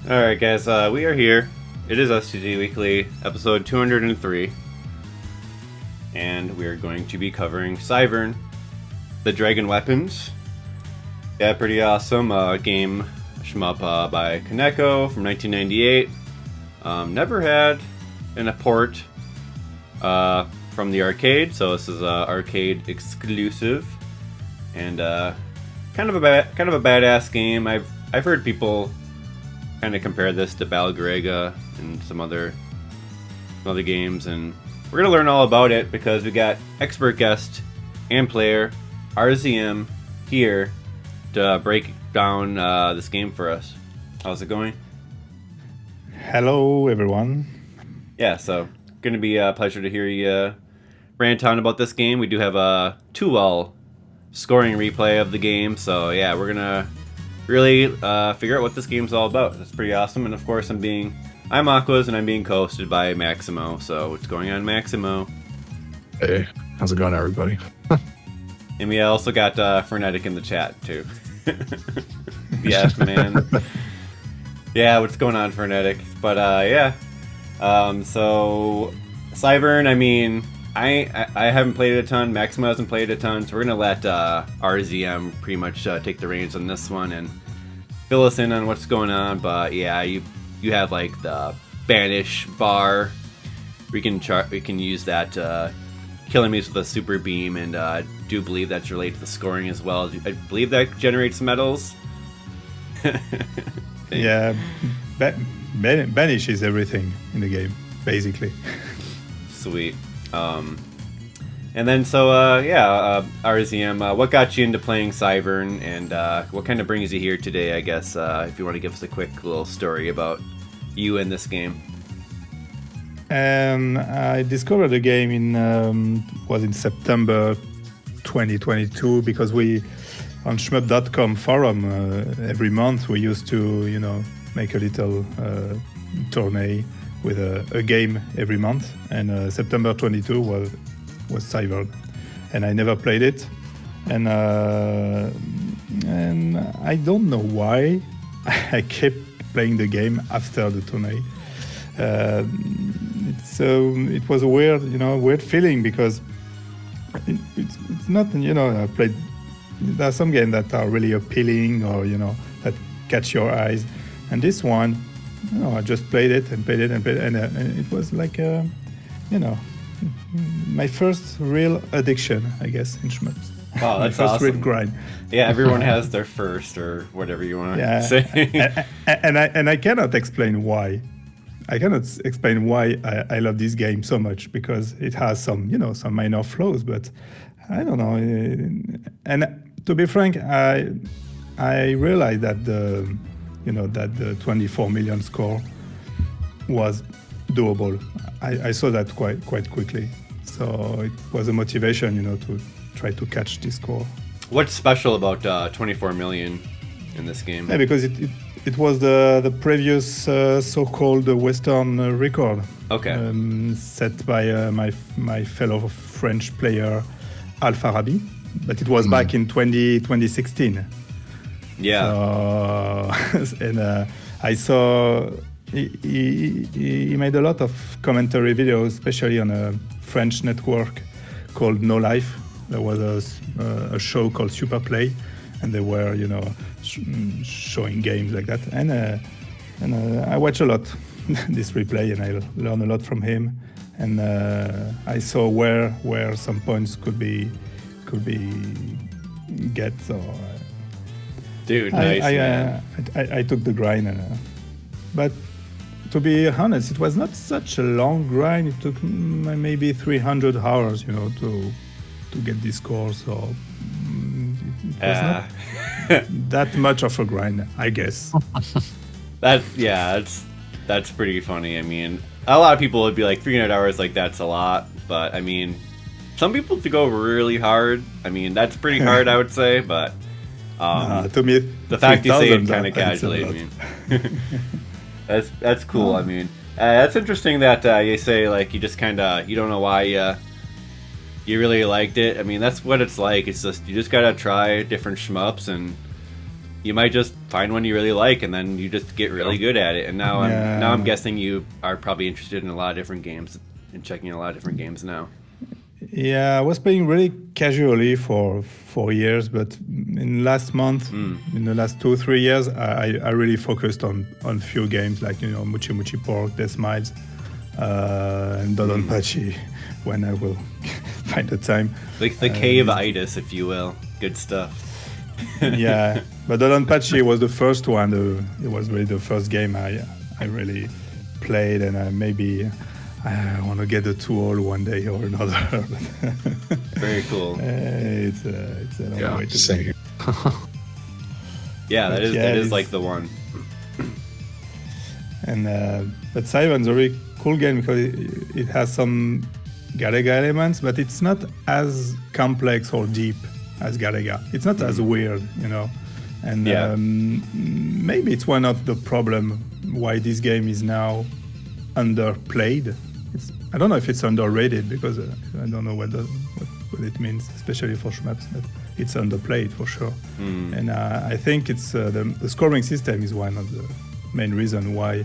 Alright, guys, we are here. It is STG Weekly, episode 203. And we are going to be covering Cyvern, the Dragon Weapons. Yeah, pretty awesome. Game Shmup by Kaneko from 1998. Never had a port from the arcade, so this is arcade exclusive. And kind of a badass game. I've heard people kind of compare this to Balgarega and some other games, and we're gonna learn all about it because we got expert guest and player RZM here to break down this game for us. How's it going? Hello, everyone. Yeah, so gonna be a pleasure to hear you rant on about this game. We do have a 2L scoring replay of the game, so yeah, we're gonna really figure out what this game's all about. That's pretty awesome. And of course, I'm Aquas, and I'm being co-hosted by Maximo. So what's going on, Maximo? Hey, how's it going, everybody? And we also got Frenetic in the chat too. Yes, man. Yeah, what's going on, Frenetic? But yeah. So Cyvern, I mean, I haven't played it a ton. Maximo hasn't played it a ton, so we're gonna let RZM pretty much take the reins on this one and fill us in on what's going on. But yeah, you have like the banish bar. We can use that kill enemies with a super beam, and do believe that's related to the scoring as well. I believe that generates medals. Yeah, banish is everything in the game, basically. Sweet. And then RZM, what got you into playing Cyvern, and what kind of brings you here today, I guess, if you want to give us a quick little story about you and this game. I discovered the game in September 2022 because we on Shmup.com forum every month we used to make a little tourney with a game every month, and September 22 was Cyvern, and I never played it, and I don't know why I kept playing the game after the tourney. It was a weird feeling because it's not, I've played, there are some games that are really appealing or that catch your eyes, and this one, I just played it, and it was like my first real addiction, I guess, in Shmup. Wow, that's my first awesome. real grind. Yeah, everyone has their first, or whatever you want to say. and I cannot explain why. I I love this game so much, because it has some minor flaws, but I don't know. And to be frank, I realized that the 24 million score was doable. I saw that quite quickly. So it was a motivation, to try to catch this score. What's special about 24 million in this game? Yeah, because it was the previous so-called Western record. Okay. Set by my fellow French player Al Farabi, but it was back in 2016. Yeah. And I saw he made a lot of commentary videos, especially on a French network called No Life. There was a show called Super Play, and they were showing games like that. And I watch a lot this replay, and I learn a lot from him. And I saw where some points could be get. So. Dude, nice, man. I took the grind, but to be honest, it was not such a long grind. It took maybe 300 hours, to get this score. So it was not that much of a grind, I guess. That's pretty funny. I mean, a lot of people would be like 300 hours, like that's a lot, but I mean, some people to go really hard. I mean, that's pretty hard, I would say, but. To me, the fact you say it kind of casually, I mean, that's cool. I mean, that's interesting that you say like you just kind of you don't know why you really liked it. I mean, that's what it's like. It's just you just gotta try different shmups, and you might just find one you really like, and then you just get really good at it. And now I'm guessing you are probably interested in a lot of different games and checking a lot of different games now. Yeah, I was playing really casually for 4 years, but in last month, in the last 2-3 years, I really focused on few games like Muchi Muchi Pork, Death Miles, and Dodonpachi when I will find the time. Like the cave-itis, if you will. Good stuff. Yeah, but Dodonpachi was the first one. It was really the first game I really played, and maybe I want to get the tool one day or another. Very cool. It's a long way to same. Yeah, that is like the one. And but Cyvern's a really cool game because it has some Garega elements, but it's not as complex or deep as Garega. It's not as weird, And maybe it's one of the problem why this game is now underplayed. I don't know if it's underrated because I don't know what it means, especially for Shmups, but it's underplayed for sure. And I think it's the scoring system is one of the main reason why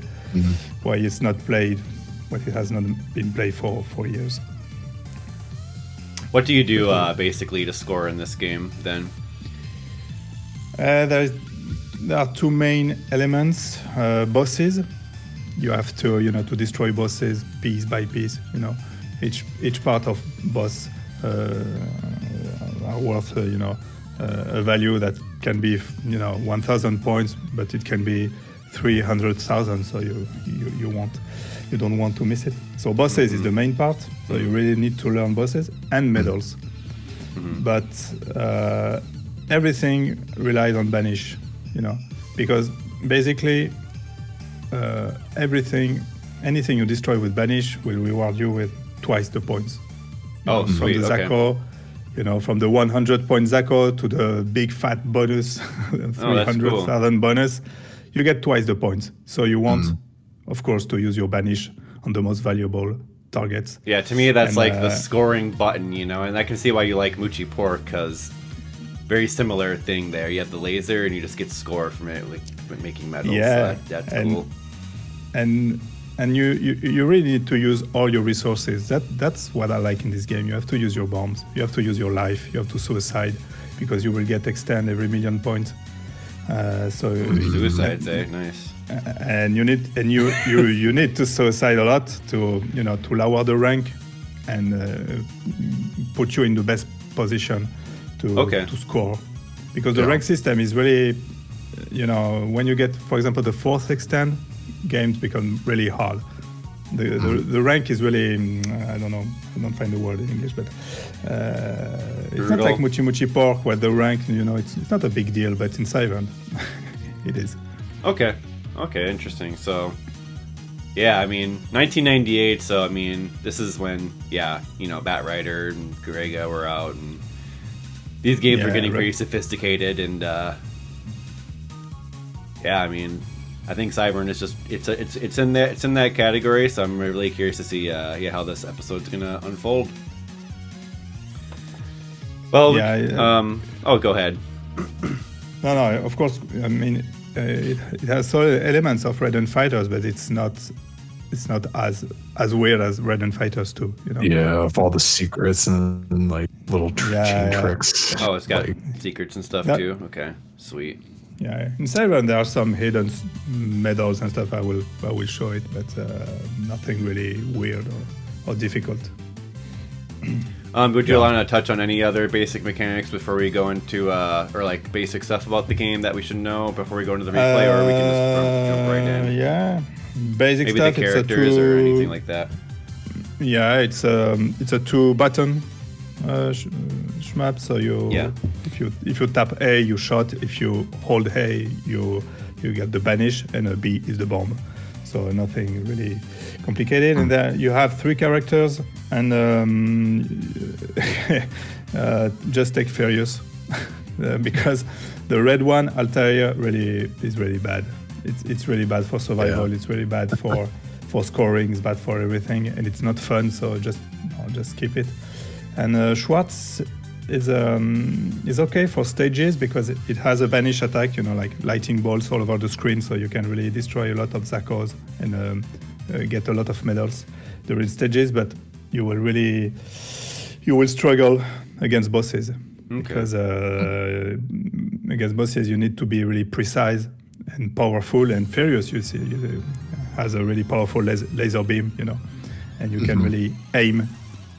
it's not played, why it has not been played for 4 years. What do you do basically to score in this game then? There are two main elements. Bosses. You have to to destroy bosses piece by piece. Each part of boss are worth a value that can be 1,000 points, but it can be 300,000. So you don't want to miss it. So bosses is the main part. So you really need to learn bosses and medals. But everything relies on banish, because basically anything you destroy with banish will reward you with twice the points. Oh, from sweet. the Zako, from the 100 point Zako to the big fat bonus, 300,000 bonus, you get twice the points. So you want, of course, to use your banish on the most valuable targets. Yeah, to me that's like the scoring button, and I can see why you like Muchi Pork, because very similar thing there. You have the laser and you just get score from it, like making medals. Yeah, so that's cool. And you really need to use all your resources. That's what I like in this game. You have to use your bombs. You have to use your life. You have to suicide because you will get extend every million points. Suicides, nice. And you need to suicide a lot to lower the rank and put you in the best position to score, because the rank system is really when you get, for example, the 4th extend, games become really hard. The rank is really I don't know, I don't find the word in English, but it's not like Muchi Muchi Pork where the rank it's not a big deal, but in Cyvern it is. Okay, interesting. So yeah, 1998, so this is when Bat Rider and Garega were out, and these games were getting pretty sophisticated, and I think Cyvern is just it's in that category. So I'm really curious to see how this episode's gonna unfold. Well, go ahead. No, of course. It has solid elements of Red and Fighters, but it's not as weird as Red and Fighters 2. Yeah, of all the secrets and like little tricks. Oh, it's got secrets and stuff too. Okay, sweet. Yeah, in Cyvern there are some hidden medals and stuff. I will show it, but nothing really weird or difficult. Would you want to touch on any other basic mechanics before we go into or like basic stuff about the game that we should know before we go into the replay, or we can just jump right in? Yeah, basic maybe stuff. The characters or anything like that. Yeah, it's a 2-button shmup. So if you tap A, you shot. If you hold A, you get the banish, and a B is the bomb. So nothing really complicated. And then you have 3 characters, and just take Furious because the red one, Altair, is really bad. It's really bad for survival. It's really bad for scoring. It's bad for everything, and it's not fun. So just keep it. And Schwartz is okay for stages because it has a banish attack, like lighting bolts all over the screen, so you can really destroy a lot of Zakos and get a lot of medals during stages. But you will struggle against bosses because against bosses you need to be really precise and powerful. And Furious, you see, has a really powerful laser beam, and you can really aim.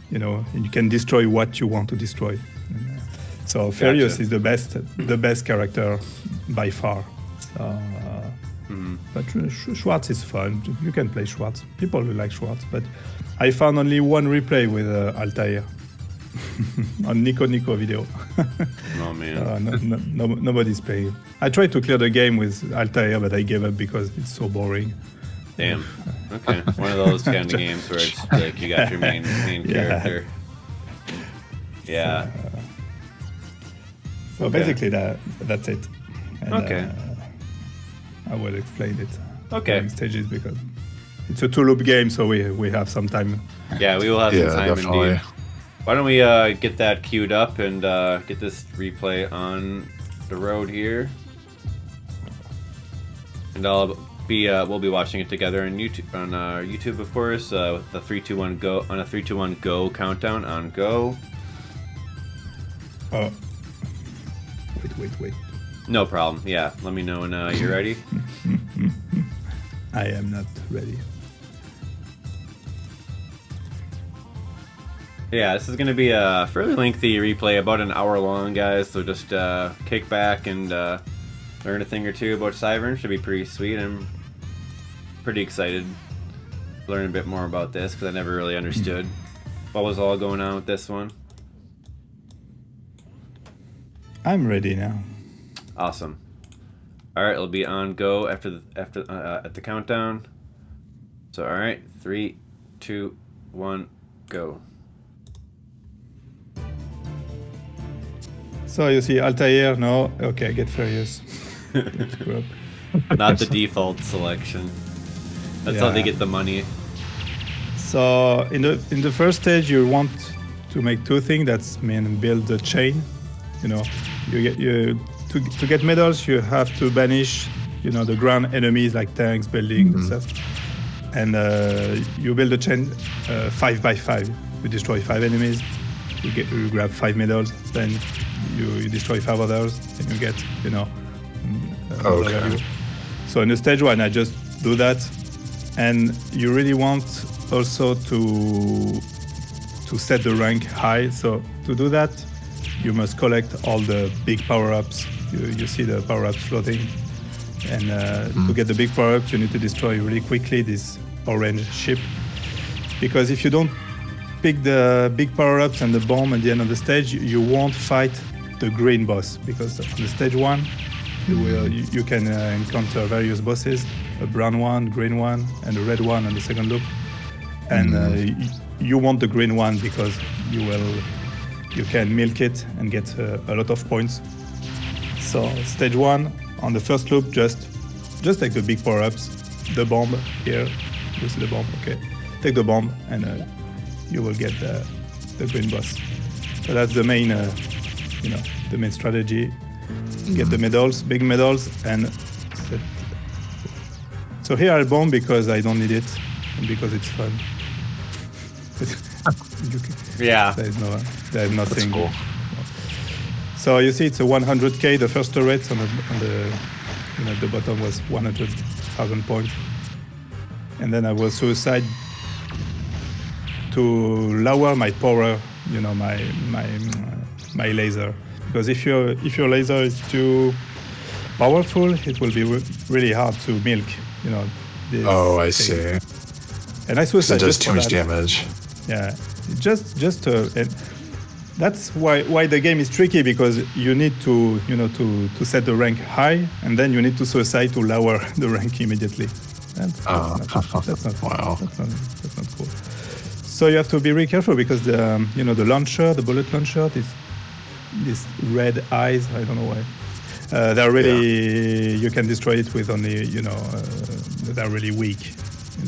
And you can destroy what you want to destroy. So Furious is the best character by far. So, but Schwartz is fun. You can play Schwartz. People like Schwartz, but I found only one replay with Altair on Nico video. Oh man, nobody's playing. I tried to clear the game with Altair, but I gave up because it's so boring. Damn. Okay. One of those kind of games where it's like you got your main character. Yeah. So basically that's it. And, okay. I will explain it. Okay. During stages because it's a 2-loop game, so we have some time. Yeah, we will have some time definitely. indeed. Why don't we get that queued up and get this replay on the road here, and we'll be watching it together on YouTube, of course, with the 3, 2, 1 go on a 3, 2, 1 go countdown on go. Oh, wait. No problem. Yeah, let me know when you're ready. I am not ready. Yeah, this is going to be a fairly lengthy replay, about an hour long, guys. So just kick back and learn a thing or two about Cyvern. Should be pretty sweet. I'm pretty excited to learn a bit more about this because I never really understood what was all going on with this one. I'm ready now. Awesome. All right, it'll be on go after at the countdown. So all right, 3, 2, 1, go. So you see Altair, no? Okay, get Furious. Not the default selection. That's how they get the money. So in the first stage, you want to make 2 things. That's build the chain. To get medals, you have to banish, the ground enemies like tanks, buildings, and stuff. And you build a chain 5 by 5. You destroy 5 enemies. You grab 5 medals. Then you destroy 5 others, and you get, value. So in the stage 1, I just do that, and you really want also to set the rank high. So to do that, you must collect all the big power-ups. You see the power-ups floating, and to get the big power-ups, you need to destroy really quickly this orange ship, because if you don't pick the big power-ups and the bomb at the end of the stage, you won't fight the green boss, because on the stage 1 you can encounter various bosses, a brown one, green one, and a red one on the second loop, and you want the green one because you can milk it and get a lot of points. So stage 1 on the first loop, just take the big power-ups, the bomb here, you see the bomb, okay, take the bomb and you will get the green boss. So that's the main, the main strategy. Get the medals, big medals, and set. So here I bomb because I don't need it and because it's fun. Yeah. There's nothing. That's cool. So you see, it's a 100k. The first turret on the bottom was 100,000 points, and then I will suicide to lower my power, my laser, because if your laser is too powerful, it will be really hard to milk. This I thing. see. And I suicide. It does just too for much that. damage. Yeah, and that's why the game is tricky, because you need to set the rank high, and then you need to suicide to lower the rank immediately. That's not Wow. That's not cool. So you have to be really careful, because the launcher, the bullet launcher, these red eyes, I don't know why. They're really you can destroy it with only they're really weak.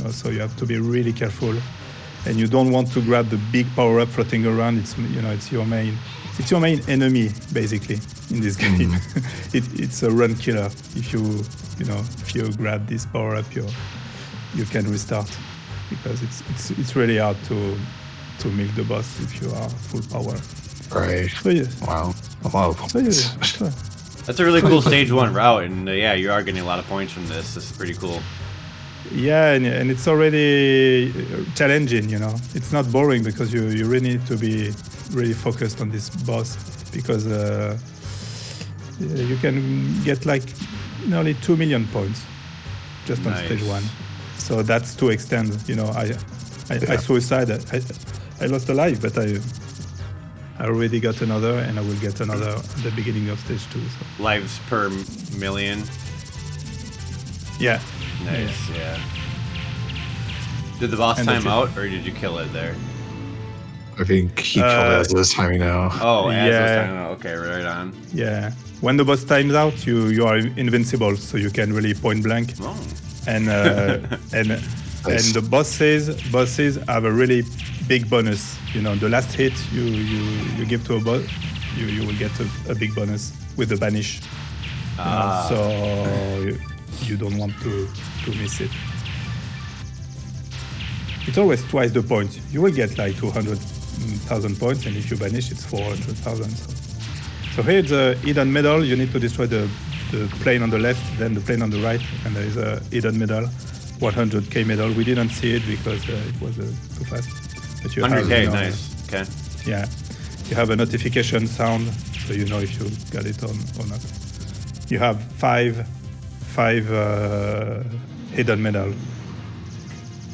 So you have to be really careful. and you don't want to grab the big power up floating around, it's your main enemy basically in this game. It's a run killer. If you grab this power up, you can restart, because it's really hard to milk the boss if you are full power. Right. So, yeah. Wow. A lot of points. That's a really cool stage 1 route, and yeah, you are getting a lot of points from this. This is pretty cool. Yeah, and it's already challenging, It's not boring, because you really need to be really focused on this boss, because you can get like nearly 2 million points just on stage 1. So that's to extend, I suicide. I lost a life, but I already got another, and I will get another at the beginning of stage 2. So. Lives per million. Yeah. Nice, yeah. Did the boss time out, or did you kill it there? I think he killed it as it was timing out. Oh, as it was timing out. Okay, right on. Yeah. When the boss times out, you are invincible, so you can really point blank. Oh. And Nice. and the bosses have a really big bonus. The last hit you give to a boss, you will get a big bonus with the banish. So you don't want to miss it. It's always twice the points. You will get like 200,000 points, and if you banish, it's 400,000. So here it's a hidden medal. You need to destroy the plane on the left, then the plane on the right, and there is a hidden medal, 100k medal. We didn't see it because it was too fast. But you 100k, have, nice. Okay. Yeah, you have a notification sound, so you know if you got it on or not. You have five hidden medal.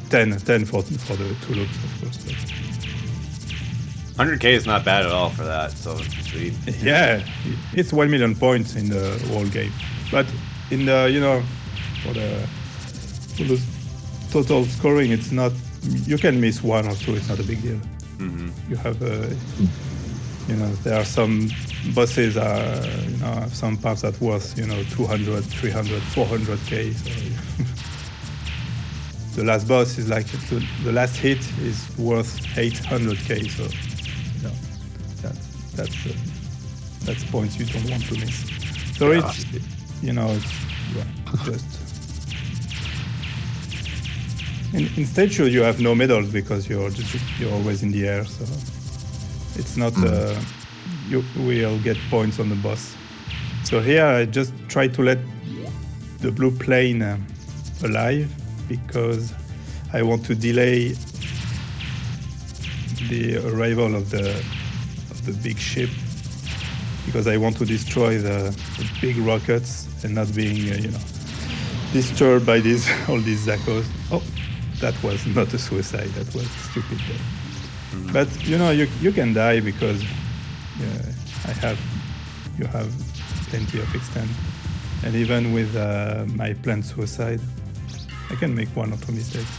10 for the 2 loops, of course. But 100k is not bad at all for that, so sweet. yeah, it's 1 million points in the whole game. But in the, for the total scoring, it's not, you can miss 1 or 2, it's not a big deal. Mm-hmm. You have, there are some bosses, have some parts that worth, 200, 300, 400k. So the last boss is like, the last hit is worth 800k, so that's points you don't want to miss. So it's just in stage 2 you have no medals because you're always in the air, so it's not you will get points on the boss. So here I just try to let the blue plane alive, because I want to delay the arrival of the big ship, because I want to destroy the big rockets and not being disturbed by all these Zakos. Oh, that was not a suicide, that was stupid. But you can die, because you have plenty of extent, and even with my planned suicide, I can make 1 or 2 mistakes.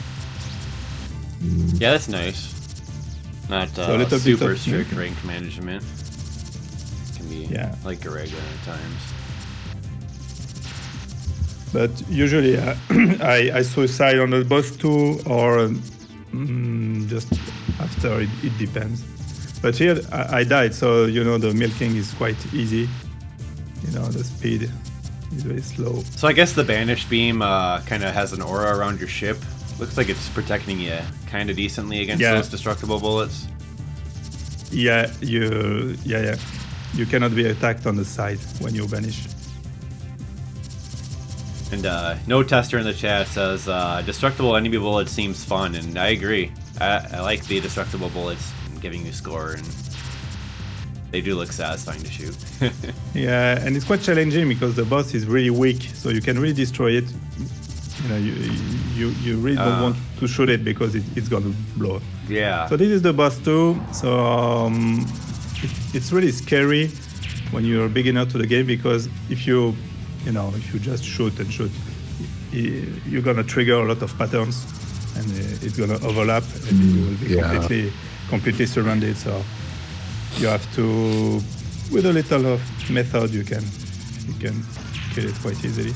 Yeah, that's nice. Not super strict rank management. Can be like irregular at times. But usually I suicide on the boss 2 or just after, it depends. But here I died, so the milking is quite easy. The speed is very slow. So I guess the banished beam kind of has an aura around your ship. Looks like it's protecting you kind of decently against those destructible bullets. Yeah, you cannot be attacked on the side when you banish. And No Tester in the chat says, destructible enemy bullets seems fun, and I agree. I like the destructible bullets giving you score, and they do look satisfying to shoot. Yeah, and it's quite challenging because the boss is really weak, so you can really destroy it. You really don't want to shoot it because it's gonna blow up. Yeah. So this is the boss 2. So it's really scary when you're a beginner to the game, because if you just shoot, you're gonna trigger a lot of patterns, and it's gonna overlap, and you will be completely surrounded. So you have to, with a little of method, you can kill it quite easily.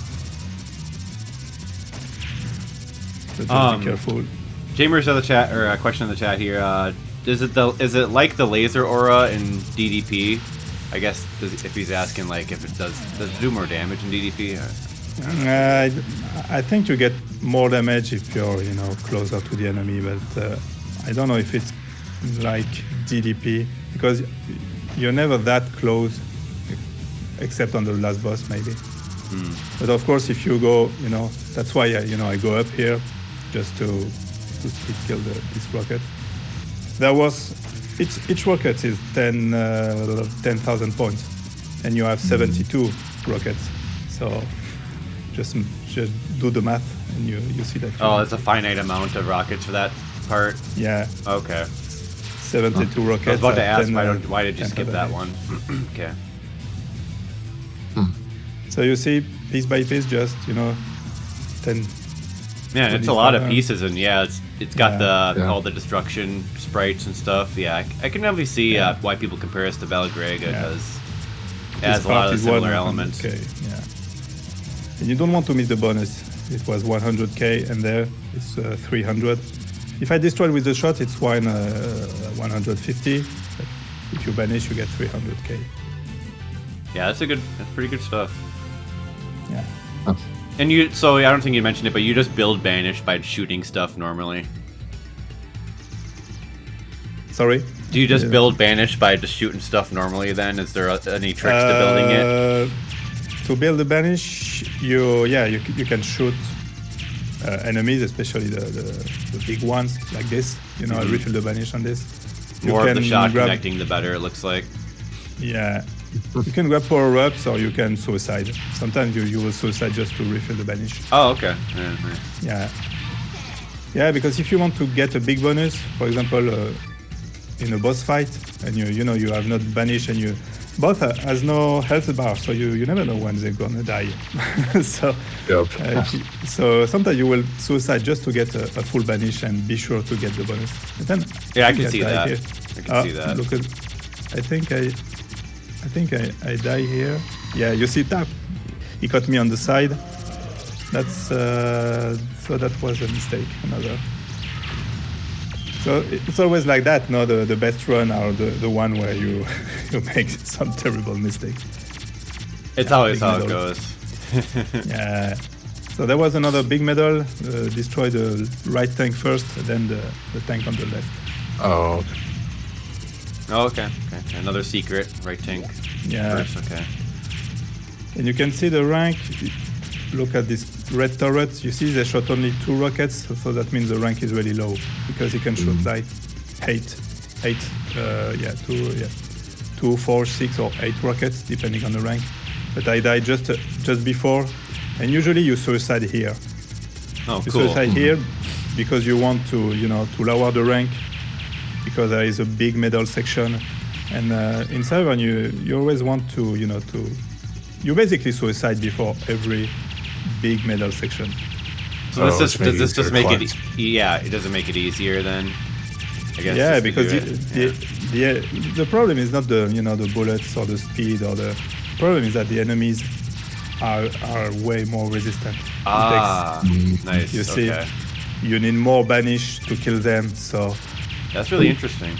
But just be careful. Chambers of the chat, or a question in the chat here. Is it like the laser aura in DDP? I guess if he's asking like if it does it do more damage in DDP? I think you get more damage if you're closer to the enemy, but I don't know if it's like DDP because you're never that close, except on the last boss maybe. But of course, if you go, that's why I go up here just to speed kill this rocket. There was each rocket is 10,000 points, and you have 72 rockets. So just do the math, and you see that. Oh, it's a finite amount of rockets for that part. Yeah. Okay. 72 rockets. I was about to ask why did you skip that one? Okay. So you see, piece by piece, just 10. Man, it's a lot of pieces, and yeah, it's got all the destruction sprites and stuff. Yeah, I can definitely see why people compare us to Belgrega because it has a lot of similar elements. Okay, yeah. And you don't want to miss the bonus. It was 100k, and there it's 300. If I destroy with the shot, it's 150. But if you banish, you get 300k. Yeah, that's pretty good stuff. Yeah. Oh. And so I don't think you mentioned it, but you just build banish by shooting stuff normally. Sorry? Do you just build banish by just shooting stuff normally then? Is there any tricks to building it? To build the banish, you can shoot enemies, especially the big ones like this. I refill the banish on this. More of the shot connecting, the better it looks like. Yeah. You can grab power-ups or you can suicide. Sometimes you will suicide just to refill the banish. Oh, okay. Yeah. Yeah, because if you want to get a big bonus, for example, in a boss fight, and you have not banish, and you both has no health bar, so you never know when they're gonna die. So so sometimes you will suicide just to get a full banish and be sure to get the bonus. And then I can see that. I can see that. Look at, I think I die here. Yeah, you see that? He caught me on the side. That's so that was a mistake. Another. So it's always like that. No, the best run are the one where you make some terrible mistake. It's always how it goes. Yeah. So there was another big medal. Destroy the right tank first, then the tank on the left. Oh. Oh, okay. Another secret, right tank. Yeah. First, okay. And you can see the rank. Look at this red turret. You see they shot only 2 rockets, so that means the rank is really low because he can shoot like 2, 4, 6, or 8 rockets depending on the rank. But I died just before, and usually you suicide here. Oh, you cool. suicide here because you want to to lower the rank. Because there is a big medal section, and in Cyvern you always want to you basically suicide before every big medal section. So does this just make it? Yeah, it doesn't make it easier then. I guess. Yeah, because the problem is not the bullets or the speed or the problem is that the enemies are way more resistant. Nice. You see, you need more banish to kill them, so. That's really interesting.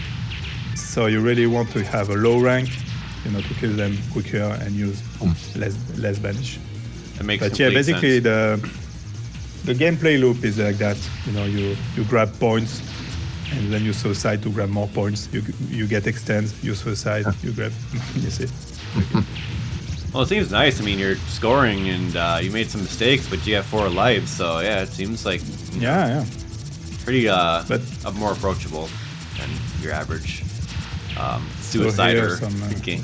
So you really want to have a low rank, to kill them quicker and use less banish. It makes but yeah, basically sense. the gameplay loop is like that. You grab points, and then you suicide to grab more points. You get extends, you suicide, you grab. You see. Well, it seems nice. I mean, you're scoring, and you made some mistakes, but you have 4 lives. So yeah, it seems like but pretty more approachable than your average suicider game.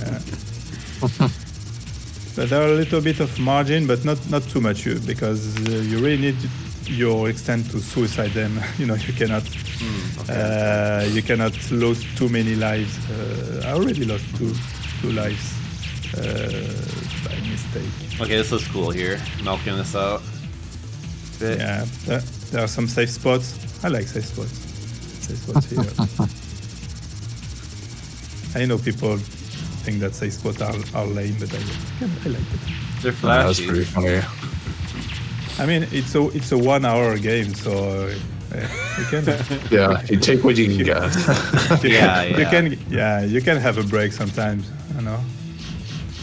But there are a little bit of margin, but not too much, because you really need your extent to suicide them. You cannot you cannot lose too many lives. I already lost two lives by mistake. Okay, this looks cool here. Milking this out. Yeah, there are some safe spots. I like safe spots. Safe spots here. I know people think that safe spots are lame, but I like it. They're flashy. That's pretty funny. I mean, it's a 1 hour game, so You can. Yeah, you take what you can get. Yeah, You can. Yeah, you can have a break sometimes. You know.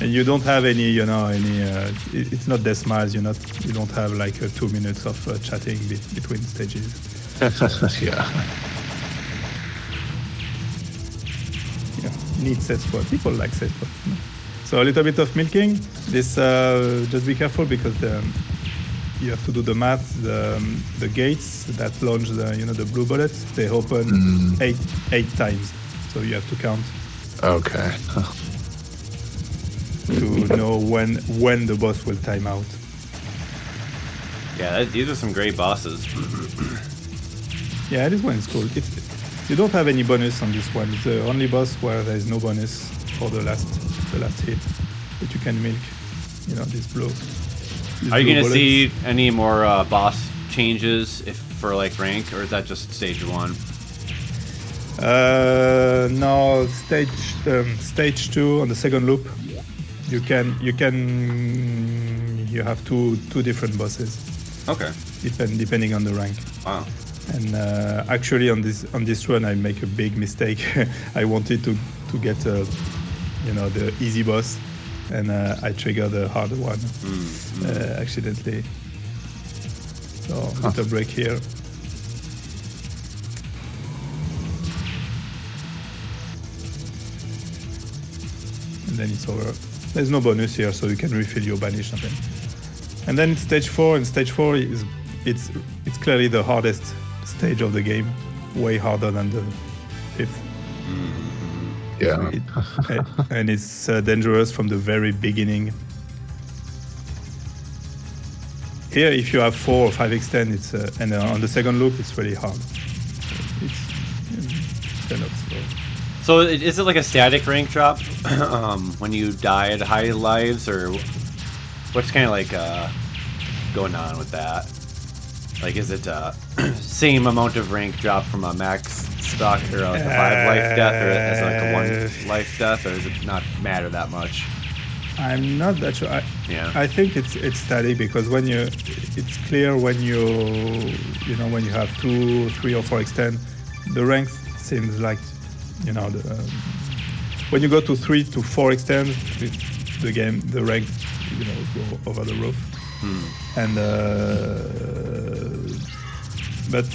And you don't have any, it's not deathmatch. You don't have like 2 minutes of chatting between stages. Yeah. Yeah, you need set spot. People like set spot. So a little bit of milking. This just be careful because you have to do the math. The gates that launch the blue bullets, they open eight times. So you have to count. Okay. To know when the boss will time out. Yeah, these are some great bosses. Yeah, this one is cool. You don't have any bonus on this one. It's the only boss where there is no bonus for the last hit, but you can milk. This blue. Are you gonna see any more boss changes for like rank, or is that just stage 1? No, stage 2 on the second loop. You have two different bosses. Okay. Depending on the rank. Wow. And actually on this run I make a big mistake. I wanted to get the easy boss, and I triggered the hard one accidentally. So little break here. And then it's over. There's no bonus here, so you can refill your banish something. And then it's stage 4, and stage 4 it's clearly the hardest stage of the game, way harder than the 5th. Yeah. And it's dangerous from the very beginning. Here, if you have 4 or 5 extend, and on the second loop, it's really hard. It's kind of slow. So is it like a static rank drop when you die at high lives, or what's kind of like going on with that? Like, is it same amount of rank drop from a max stock or like a 5 life death, or is it like a 1 life death, or does it not matter that much? I'm not that sure. I think it's static because it's clear when when you have 2, 3, or 4 extend, the rank seems like when you go to 3 to 4 extend, the rank go over the roof. And but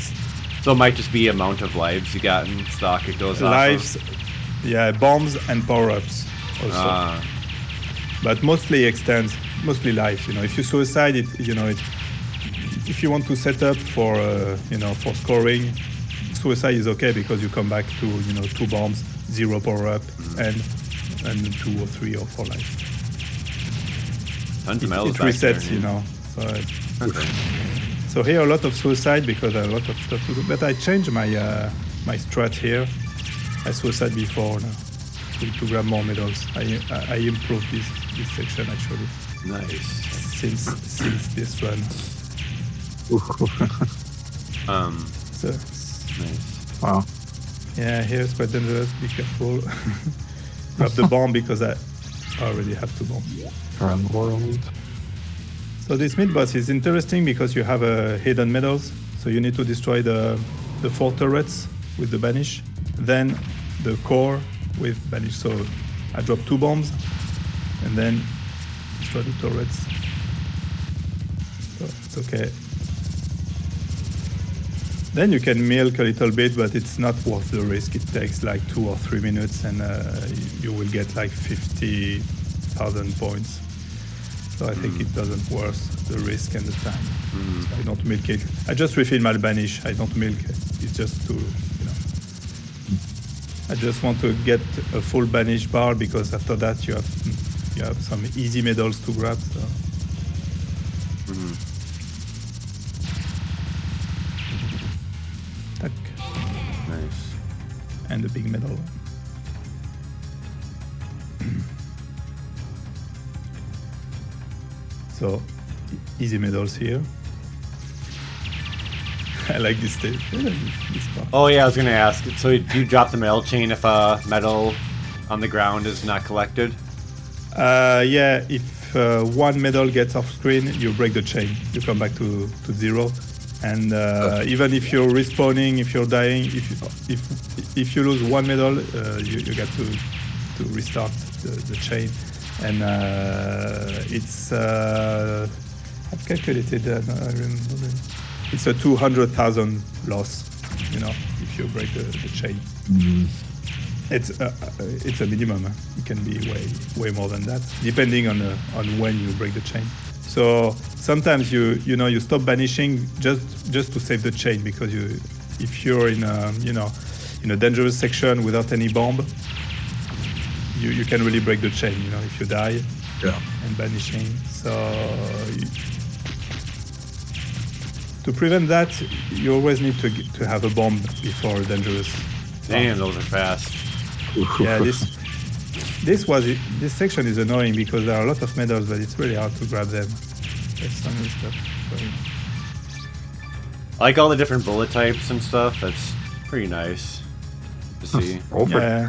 so it might just be amount of lives you got in stock. It goes lives, off of. Yeah, bombs and power-ups also. But mostly extends, mostly life. If you suicide, if you want to set up for for scoring, suicide is okay because you come back to 2 bombs, 0 power-up, and 2 or 3 or 4 life. It resets, So here a lot of suicide because a lot of stuff to do. But I changed my my strat here. I suicide before now to grab more medals. I improved this section actually. Nice. Since this run. So nice. Wow. Yeah, here it's quite dangerous. Be careful. Grab the bomb because I already have 2 bombs. Around the world. So this mid boss is interesting because you have hidden medals. So you need to destroy the 4 turrets with the banish, then the core with banish. So I drop 2 bombs and then destroy the turrets. So it's okay. Then you can milk a little bit, but it's not worth the risk. It takes like 2 or 3 minutes, and you will get like 50,000 points. So I think it doesn't worth the risk and the time. So I don't milk it. I just refill my banish. I don't milk it. It's just to, I just want to get a full banish bar because after that you have some easy medals to grab. So. Tack. Nice. And the big medal. So, easy medals here. I like this stage. I like this part. Oh yeah, I was gonna ask. So do you drop the medal chain if a medal on the ground is not collected? Yeah, if 1 medal gets off screen, you break the chain. You come back to 0. And even if you're respawning, if you're dying, if you lose one medal, you get to restart the chain. And it's I've calculated that. I remember. It's a 200,000 loss. If you break the chain. It's a minimum. It can be way more than that, depending on when you break the chain. So sometimes you stop banishing just to save the chain, because if you're in a dangerous section without any bomb, you can really break the chain. If you die and banishing. So to prevent that, you always need to have a bomb before dangerous. Damn, those are fast. Yeah, this section is annoying because there are a lot of medals, but it's really hard to grab them. There's so many stuff going. I like all the different bullet types and stuff. That's pretty nice to see. Yeah.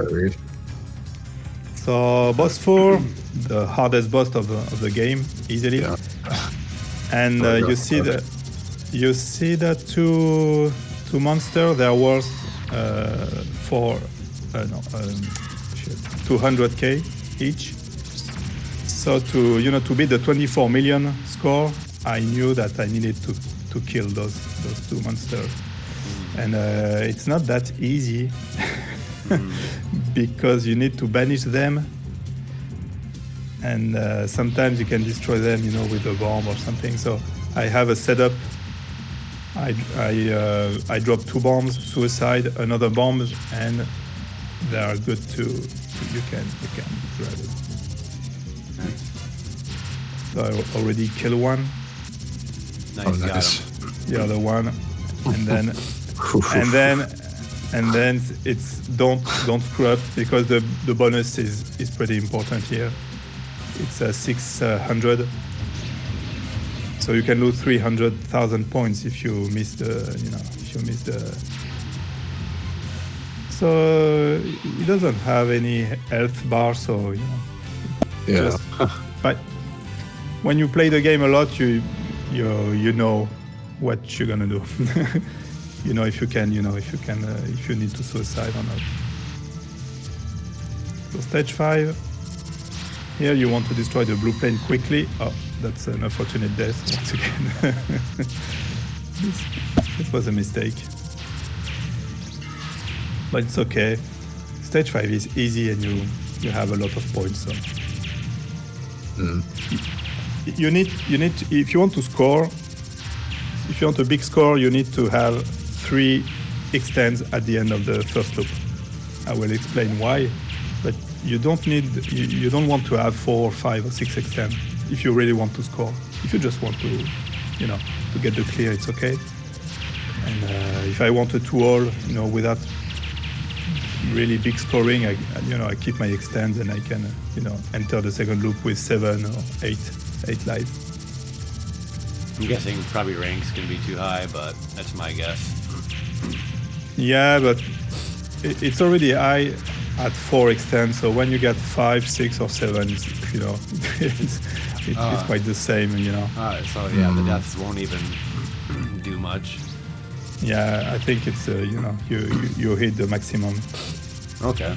So boss 4, the hardest boss of the game, easily. Yeah. And you see the two monsters. They are worth 200k each. So to beat the 24 million score, I knew that I needed to kill those two monsters, and it's not that easy because you need to banish them, and sometimes you can destroy them, with a bomb or something. So I have a setup. I drop 2 bombs, suicide, another bomb, and they are good to you can grab it. So I already kill one. Nice, nice. The other one, and then it's don't screw up, because the bonus is pretty important here. It's 600. So you can lose 300,000 points if you miss the. So it doesn't have any health bar, so Yeah. But when you play the game a lot, you know what you're gonna do. If you need to suicide or not. So stage 5. Here you want to destroy the blue plane quickly. Oh, that's an unfortunate death once again. This was a mistake. But it's okay. Stage 5 is easy and you have a lot of points. So you need to, if you want to score, if you want a big score, you need to have 3 extends at the end of the first loop. I will explain why, but you don't want to have 4, 5, or 6 extends if you really want to score. If you just want to, to get the clear, it's okay. And if I want a 2-all, without really big scoring, I keep my extends and I can, enter the second loop with 7 or 8 lives. I'm guessing probably ranks can be too high, but that's my guess. Yeah, but it's already high at 4 extends, so when you get 5, 6, or 7, it's quite the same, Alright, so yeah, the deaths won't even do much. Yeah, I think it's you hit the maximum. Okay.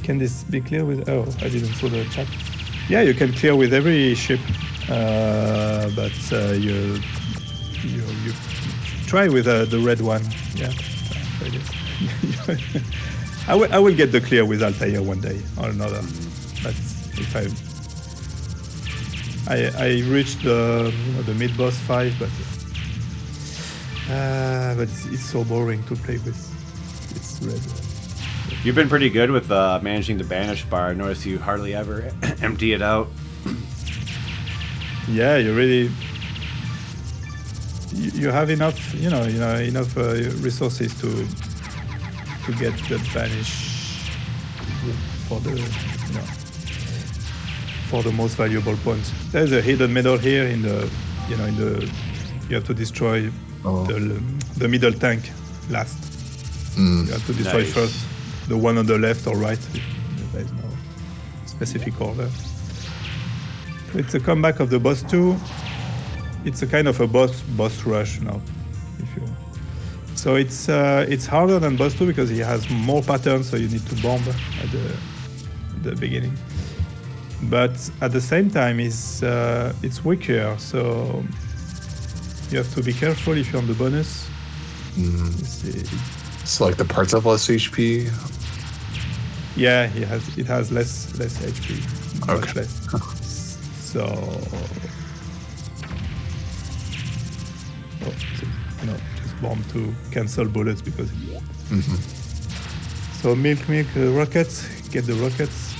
Can this be clear with? Oh, I didn't saw the chat. Yeah, you can clear with every ship, but you try with the red one. Yeah, try this. I will get the clear with Altair one day or another. But if I reached the mid boss 5, but it's so boring to play with this red. You've been pretty good with managing the banish bar. I noticed you hardly ever empty it out. Yeah, you really you have enough, enough resources to get the banish for the most valuable points. There's a hidden medal here in the you have to destroy the middle tank last. You have to destroy first the one on the left or right. There is no specific order. It's a comeback of the boss 2. it's a kind of a boss rush now. If you so it's harder than boss 2 because he has more patterns, so you need to bomb at the beginning. But at the same time, it's weaker, so you have to be careful if you're on the bonus. So like the parts have less HP. Yeah, it has less HP, much less. So, just bomb to cancel bullets because. So milk rockets, get the rockets.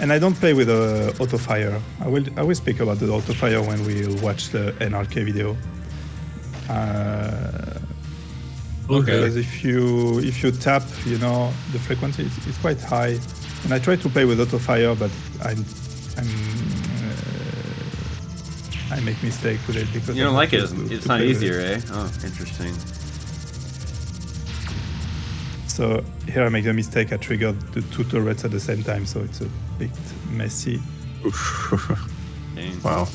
And I don't play with auto fire. I will speak about the auto fire when we watch the NRK video. Because if you tap, the frequency is quite high. And I try to play with auto fire, but I make mistake with it because you don't like it. It's not easier, eh? Oh, interesting. So here I make the mistake. I triggered the 2 turrets at the same time, so it's a bit messy. Wow,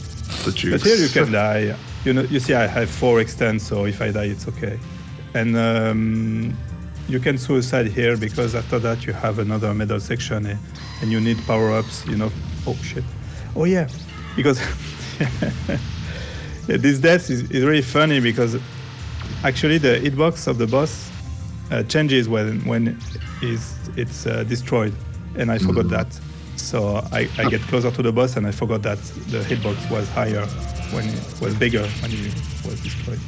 the juice. But here you can die. You see, I have 4 extends, so if I die, it's okay. And you can suicide here because after that you have another medal section, and you need power-ups. Oh shit. Oh yeah, because this death is really funny because actually the hitbox of the boss changes when it's destroyed, and I forgot that. So I get closer to the boss, and I forgot that the hitbox was higher when it was bigger when it was destroyed.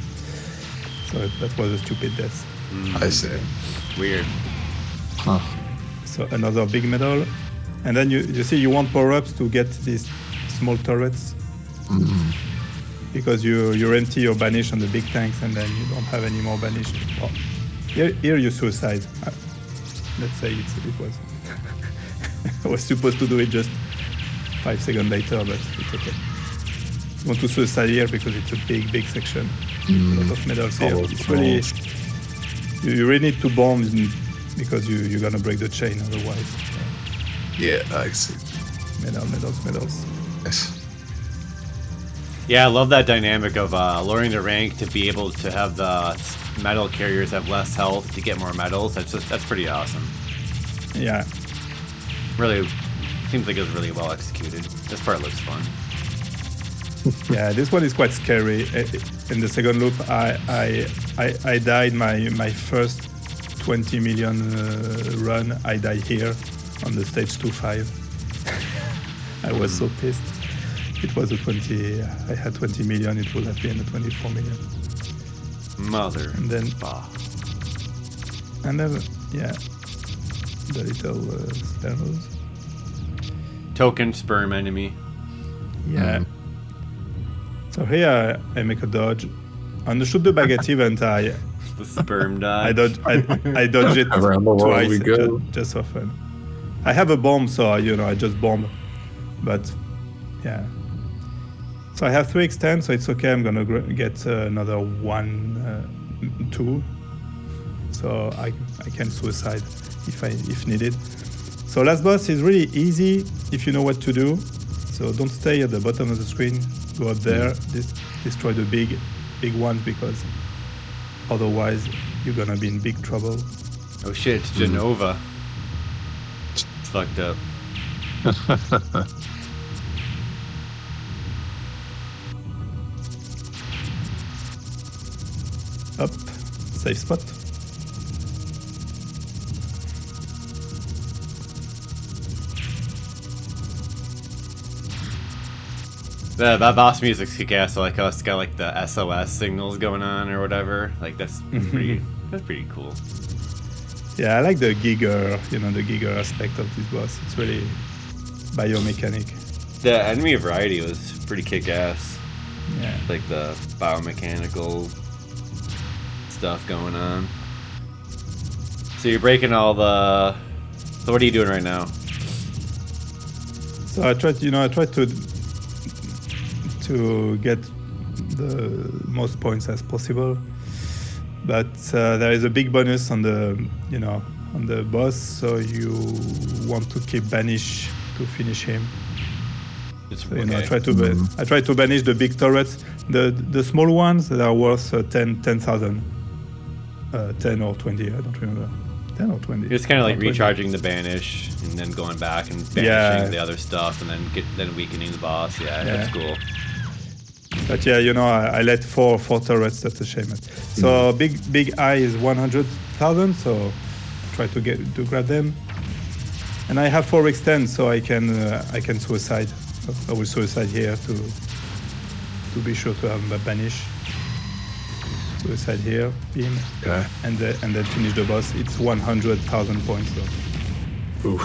So that was a stupid death. I see. Weird. Huh. So another big medal, and then you see you want power-ups to get these small turrets because you empty your banish on the big tanks, and then you don't have any more banish. Well, here you suicide. Let's say it was. I was supposed to do it just 5 seconds later, but it's okay. You want to suicide here because it's a big section. A lot of medals here. It's really you really need to bomb because you're gonna break the chain otherwise. So. Yeah, I see. Medals. Yes. Yeah, I love that dynamic of lowering the rank to be able to have the medal carriers have less health to get more medals. That's pretty awesome. Yeah. Really, seems like it was really well executed. This part looks fun. Yeah, this one is quite scary. In the second loop, I died my first 20 million run. I died here on the stage 2-5. I was so pissed. It was a 20. I had 20 million. It would have been a 24 million. Mother. And then, yeah, the little sparrows. Token sperm enemy. Yeah. So here I make a dodge. On the shoot the baguette event, The sperm die. I dodge it Around the world twice we go. just for fun. I have a bomb, so I just bomb. But yeah. So I have 3 extends, so it's okay. I'm gonna get another 1, 2. So I can suicide if needed. So last boss is really easy if you know what to do. So don't stay at the bottom of the screen. Go up there, destroy the big ones because otherwise you're gonna be in big trouble. Oh shit, it's Genova. It's fucked up. Up, safe spot. That boss music's kick-ass. I like how it's got like the SOS signals going on or whatever. Like that's pretty cool. Yeah, I like the Giger, the Giger aspect of this boss. It's really biomechanic. The enemy variety was pretty kick-ass. Yeah. Like the biomechanical stuff going on. So you're breaking all the. So what are you doing right now? So I tried to get the most points as possible, but there is a big bonus on the boss, so you want to keep banish to finish him. It's So, you know, okay. I try to banish the big turrets. The small ones that are worth 10,000, 10 or 20. I don't remember. 10 or 20. It's kind of like 20. recharging the banish and then going back and banishing the other stuff and then weakening the boss. Yeah, that's cool. But yeah, you know, I let four turrets. That's a shame. So big eye is 100,000. So try to grab them. And I have 4 extends, so I can suicide. I will suicide here to be sure to have a banish. Suicide here, beam, and then finish the boss. It's 100,000 points. Ooh.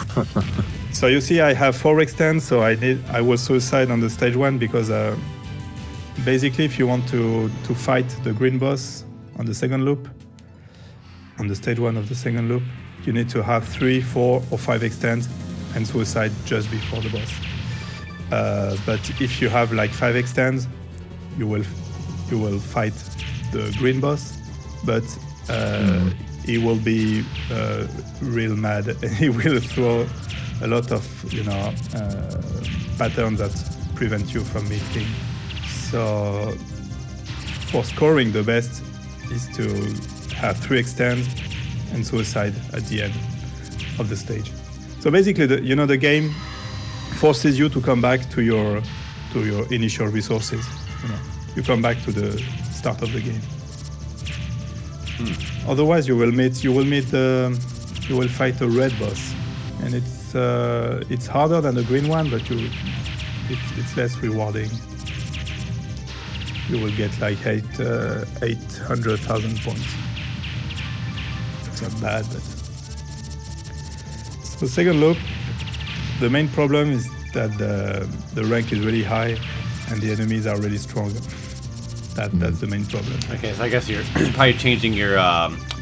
So you see, I have 4 extends, so I will suicide on the stage 1 because basically, if you want to fight the green boss on the second loop, on the stage 1 of the second loop, you need to have 3, 4, or 5 extends and suicide just before the boss. But if you have like 5 extends, you will fight the green boss, but he will be real mad. He will throw a lot of patterns that prevent you from meeting. So for scoring, the best is to have 3 extends and suicide at the end of the stage. So basically, the game forces you to come back to your initial resources. You come back to the start of the game. Otherwise, you will fight a red boss, and it's harder than the green one, but it's less rewarding. You will get like 800,000 points. It's not bad, but so second loop. The main problem is that the rank is really high and the enemies are really strong. That's the main problem. Okay, so I guess you're probably changing your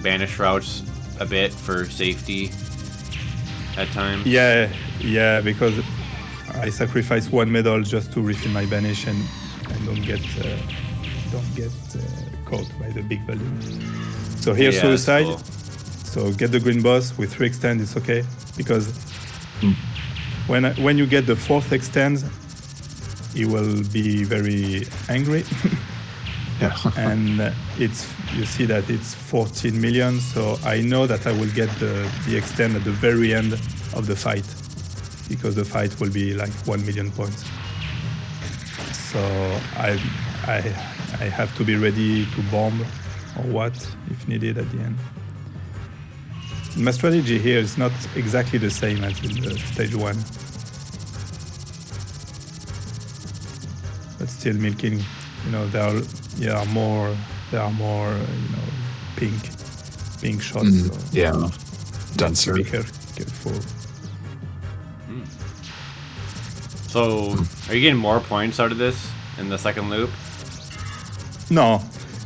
banish routes a bit for safety at times. Yeah, because I sacrifice 1 medal just to refill my banish and don't get caught by the big balloon. So here suicide. Cool. So get the green boss with 3 extend. It's okay because when you get the 4th extend, he will be very angry. Yeah. And you see that it's 14 million, so I know that I will get the extend at the very end of the fight, because the fight will be like 1 million points. So I have to be ready to bomb or what if needed at the end. My strategy here is not exactly the same as in the stage 1, but still milking. There are more pink shots. So denser. Be careful. So, are you getting more points out of this in the second loop? No,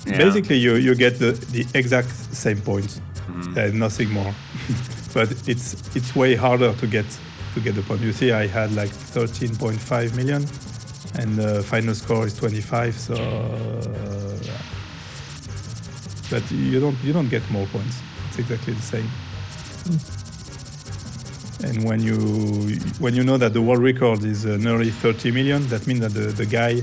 Yeah. basically you get the exact same points. There's nothing more, but it's way harder to get the point. You see, I had like 13.5 million. And the final score is 25, so but you don't get more points. It's exactly the same. And when you know that the world record is nearly 30 million, that means that the guy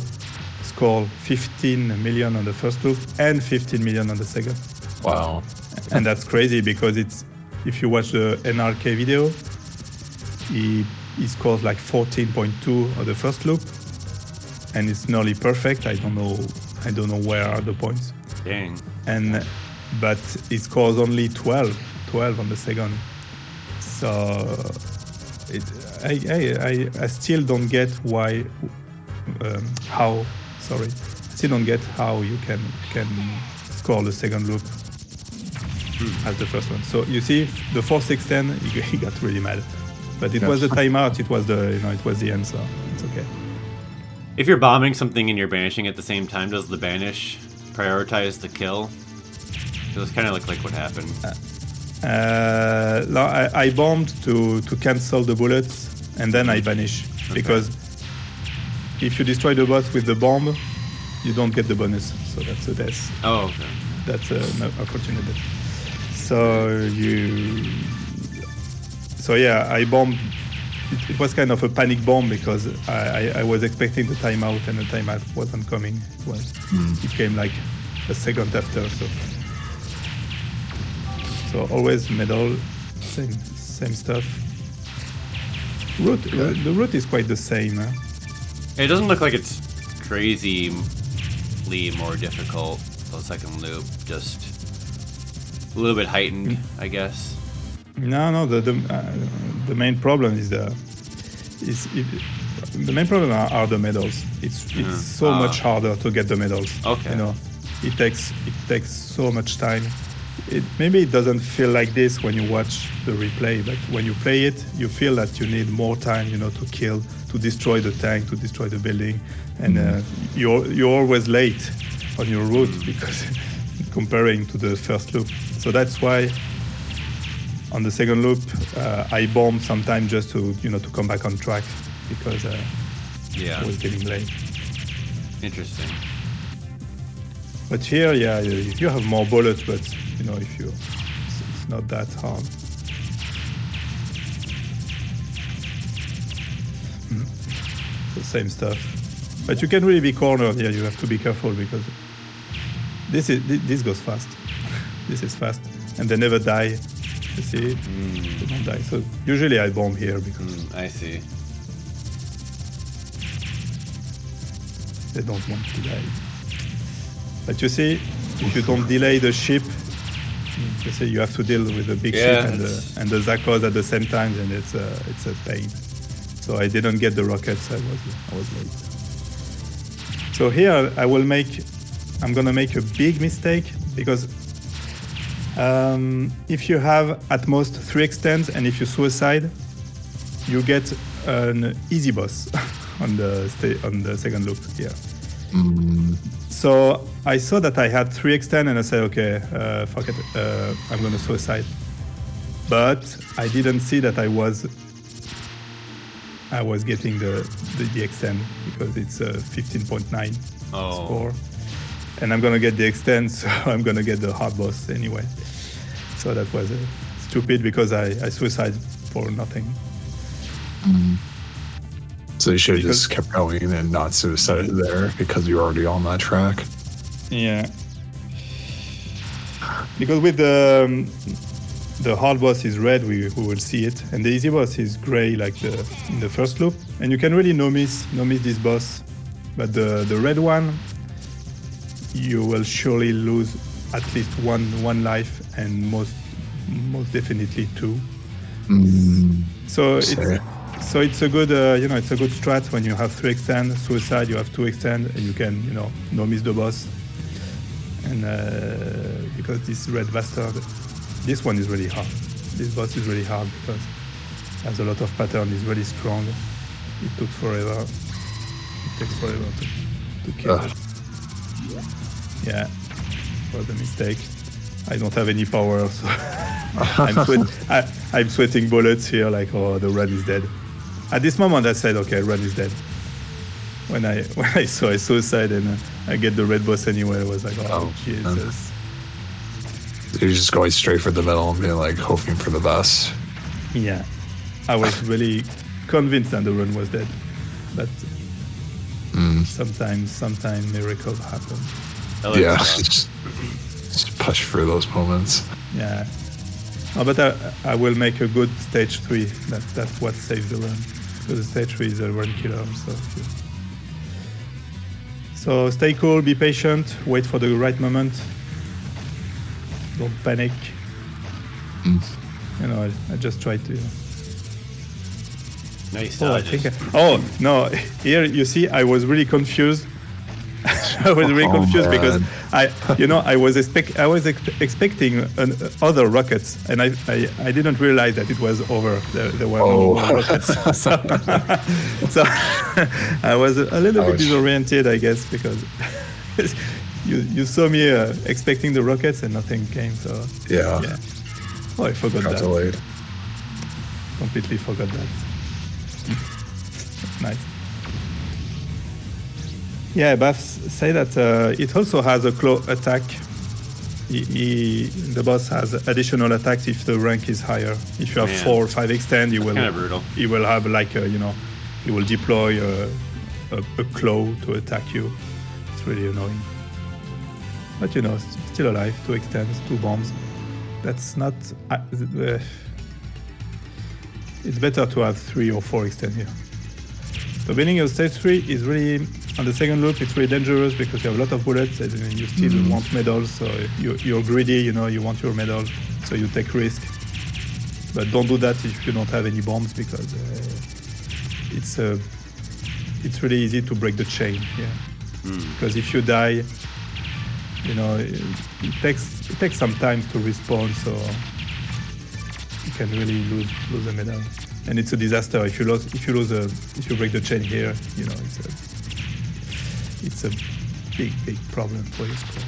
scored 15 million on the first loop and 15 million on the second. Wow. And that's crazy because if you watch the NRK video, he scores like 14.2 on the first loop. And it's nearly perfect. I don't know where are the points. Dang. But he scores only 12 on the second. So I still don't get how you can score the second loop as the first one. So you see, the 4th extend, he got really mad. But it was the timeout. It was the end. So it's okay. If you're bombing something and you're banishing at the same time, does the banish prioritize the kill? Does it kind of look like what happened? No, I bombed to cancel the bullets, and then I banish. Okay. Because if you destroy the boss with the bomb, you don't get the bonus. So that's a death. Oh, okay. That's an unfortunate death. So I bombed it was kind of a panic bomb because I was expecting the timeout and the timeout wasn't coming. It came like a second after. So always medal, same stuff. Route, the route is quite the same. Huh? It doesn't look like it's crazily more difficult. The second loop, just a little bit heightened, I guess. No. The main problem is the main problem are the medals. It's so much harder to get the medals. Okay. You know, it takes so much time. Maybe it doesn't feel like this when you watch the replay, but when you play it, you feel that you need more time, you know, to kill, to destroy the tank, to destroy the building, and you're always late on your route because comparing to the first loop. So that's why on the second loop I bomb sometimes just to come back on track because I was getting late. Interesting. But here, you have more bullets, but it's not that hard. The same stuff. But you can really be cornered here. You have to be careful because this goes fast. This is fast, and they never die. You see, they don't die. So usually I bomb here because I see. They don't want to die. But you see, if you don't delay the ship, you see you have to deal with the big ship and the Zakos at the same time, and it's a pain. So I didn't get the rockets. I was late. So here I'm gonna make a big mistake because if you have at most 3 extends and if you suicide, you get an easy boss on the second loop here. So I saw that I had 3 extend and I said, okay, fuck it, I'm gonna suicide. But I didn't see that I was getting the extend because it's a 15.9 score. And I'm gonna get the extend, so I'm gonna get the hard boss anyway. So that was stupid because I suicide for nothing. So you should have just kept going and not suicided there because you're already on that track. Yeah. Because with the hard boss is red, we will see it, and the easy boss is gray like in the first loop. And you can really no miss this boss. But the red one, you will surely lose at least one life and most definitely 2. So it's a good it's a good strat when you have 3 extend, suicide you have 2 extend, and you can no miss the boss. And because this red bastard, this one is really hard. This boss is really hard because it has a lot of pattern. It's really strong. It takes forever to kill it. Yeah, was a mistake. I don't have any power, so I'm sweating bullets here. Like, oh, the red is dead. At this moment, I said, okay, red is dead. When I saw a suicide and I get the red boss anyway, I was like, oh Jesus. You're just going straight for the middle and being like hoping for the best. Yeah, I was really convinced that the run was dead, but sometimes miracles happen. Yeah, just push through those moments. Yeah. Oh, but I will make a good stage 3. That's what saves the run. Because the stage 3 is a run killer. So stay cool, be patient, wait for the right moment. Don't panic. I just try to. Nice. No! Here you see, I was really confused. I was really confused because I was expecting other rockets, and I didn't realize that it was over. There were no rockets, so I was a little bit disoriented, I guess, because you saw me expecting the rockets and nothing came. So yeah. Oh, I forgot that. Delayed. Completely forgot that. Nice. Yeah, Buffs say that it also has a claw attack. the boss has additional attacks if the rank is higher. If you have Man. 4 or 5 extend, you will Kind of brutal. he will have like a, he will deploy a claw to attack you. It's really annoying. But still alive, 2 extends, 2 bombs. That's not. It's better to have 3 or 4 extend here. So beginning of stage 3 is really, on the second loop, it's really dangerous because you have a lot of bullets and you still want medals. So you're greedy, you want your medal, so you take risk. But don't do that if you don't have any bombs because it's really easy to break the chain here. Because if you die, it takes some time to respawn, so you can really lose a medal. And it's a disaster if you break the chain here. It's a big problem for your score.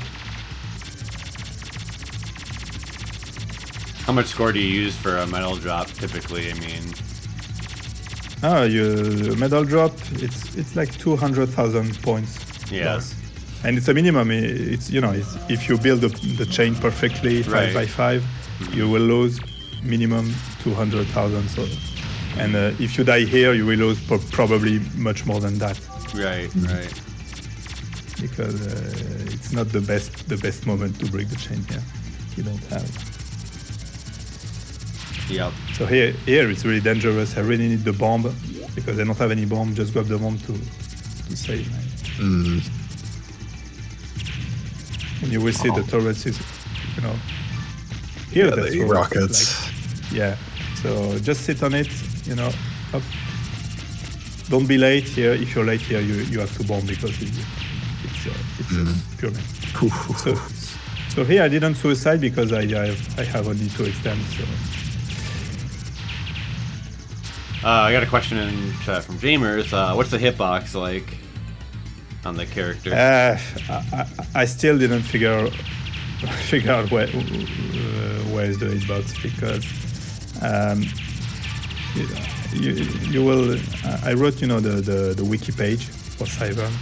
How much score do you use for a medal drop typically? I mean, your medal drop, it's like 200,000 points. Yeah. Plus. And it's a minimum. It's if you build the chain perfectly 5 by 5, you will lose minimum 200,000. So, and if you die here, you will lose probably much more than that. Right. Because it's not the best moment to break the chain here. You don't have. Yep. So here it's really dangerous. I really need the bomb because I don't have any bomb. Just grab the bomb to save. And you will see the turrets is, here that's the rockets. So just sit on it, up. Don't be late here. If you're late here, you have to bomb because it's pure net. So here I didn't suicide because I have only 2 extends. So. I got a question in chat from Jamers. What's the hitbox like on the character? I still didn't figure out where is the hitbox because you will. I wrote the wiki page for Cyvern,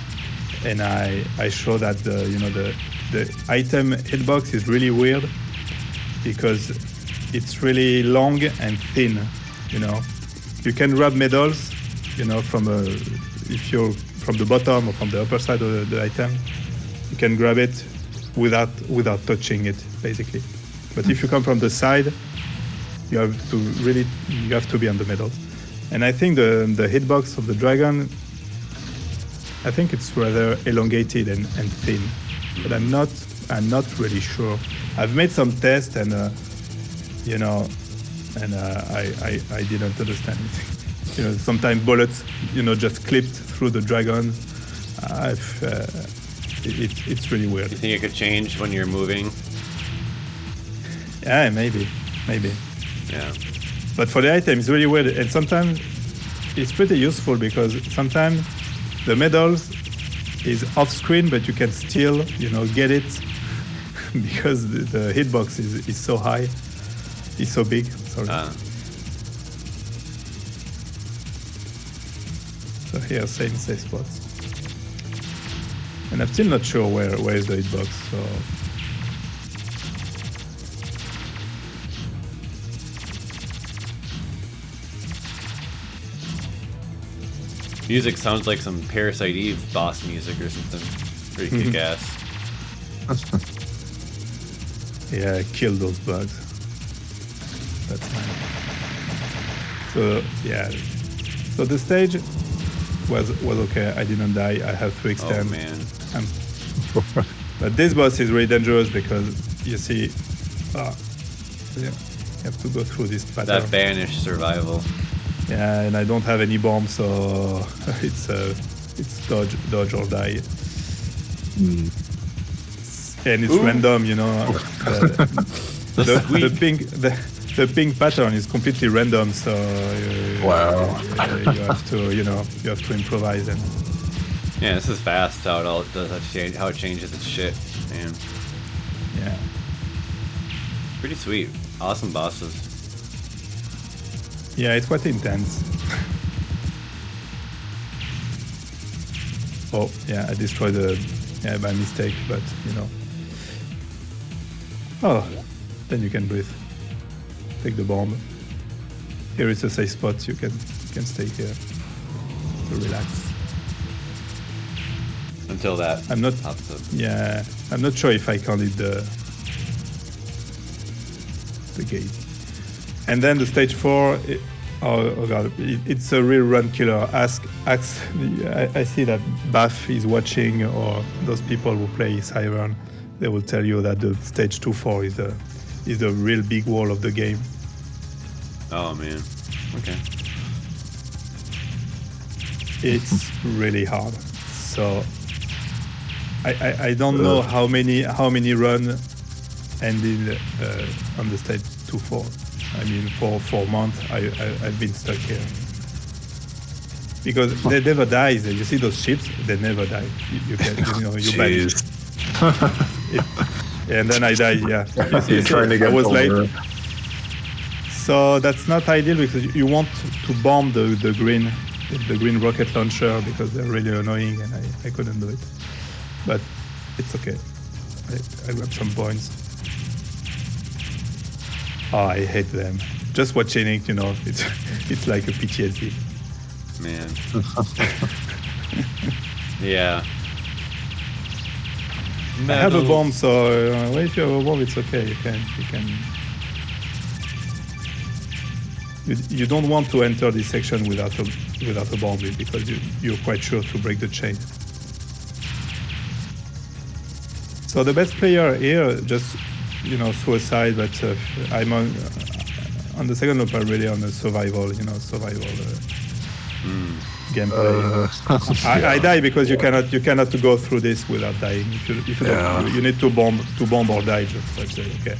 and I show that the item hitbox is really weird because it's really long and thin. You can grab medals, if you're from the bottom or from the upper side of the item, you can grab it without touching it, basically. But if you come from the side, you have to be on the medals. And I think the hitbox of the dragon, I think it's rather elongated and thin. But I'm not really sure. I've made some tests and I didn't understand anything. Sometimes bullets, just clipped through the dragon. It's really weird. You think it could change when you're moving? Yeah, maybe. Yeah. But for the item, it's really weird. And sometimes it's pretty useful because sometimes the medals is off screen, but you can still, get it because the hitbox is so high. It's so big. Sorry. So here, same spots. And I'm still not sure where is the hitbox. So. Music sounds like some Parasite Eve boss music or something. Pretty kick-ass. Yeah, kill those bugs. That's mine. So yeah, so the stage was okay. I didn't die. I have 3 extend. Oh man. But this boss is really dangerous because you see, you have to go through this pattern. That banished survival. Yeah, and I don't have any bomb, so it's dodge or die. And it's random, The pink pattern is completely random, so Wow. you have to improvise. And Yeah, this is fast. How it all does how it changes its shit, man. yeah, Pretty sweet. Awesome bosses. yeah, it's quite intense. Oh yeah, I destroyed by mistake, but Oh, then you can breathe. Take the bomb. Here is a safe spot. You can stay here to relax. Until that. I'm not. pops up. Yeah, I'm not sure if I can hit the gate. And then the stage 4. Oh god, it's a real run killer. Ask. I see that Bath is watching, or those people who play Cyvern. They will tell you that the stage 2-4 is the real big wall of the game. Oh man. Okay. It's really hard. So I don't know how many run ended on the stage 2-4. I mean, for 4 months I've been stuck here because they never die. You see those ships? They never die. You banish. And then I died. Yeah. You see, I was late. So that's not ideal because you want to bomb the green rocket launcher because they're really annoying, and I couldn't do it. But it's okay. I got some points. Oh, I hate them. Just watching it, it's like a PTSD. Man. Yeah. I have a bomb, so if you have a bomb, it's okay. You don't want to enter this section without a bomb because you're quite sure to break the chain. So the best player here just suicide, but I'm on the second loop. I'm really on the survival gameplay. I die because you cannot go through this without dying. If you don't, you need to bomb or die. Just like say, okay,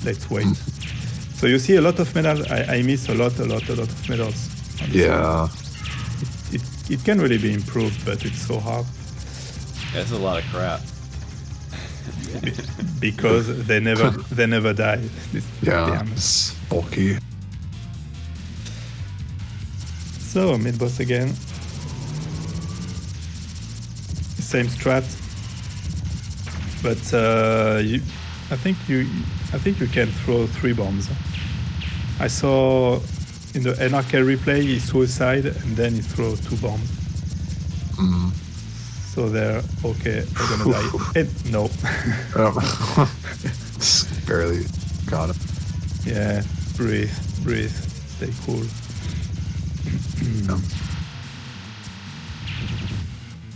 let's wait. So you see a lot of medals. I miss a lot of medals. Yeah. It can really be improved, but it's so hard. That's a lot of crap. Because they never die. It's bulky. So mid boss again. Same strat, but I think you can throw 3 bombs. I saw in the NRK replay he suicide and then he throw 2 bombs. So they're okay. They're gonna die. And no. Barely got it. Yeah. Breathe. Stay cool.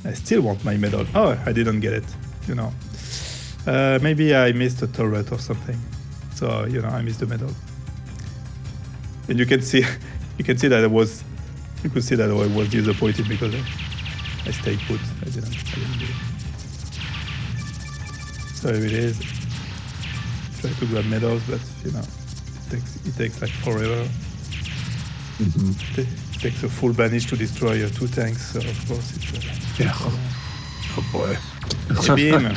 I still want my medal. Oh, I didn't get it. Maybe I missed a turret or something. So I missed the medal. And you can see that I was disappointed because I stayed put. I didn't do it. So here it is. Try to grab medals, but it takes like forever. It takes a full banish to destroy 2 tanks, so of course it's Oh boy. Beam.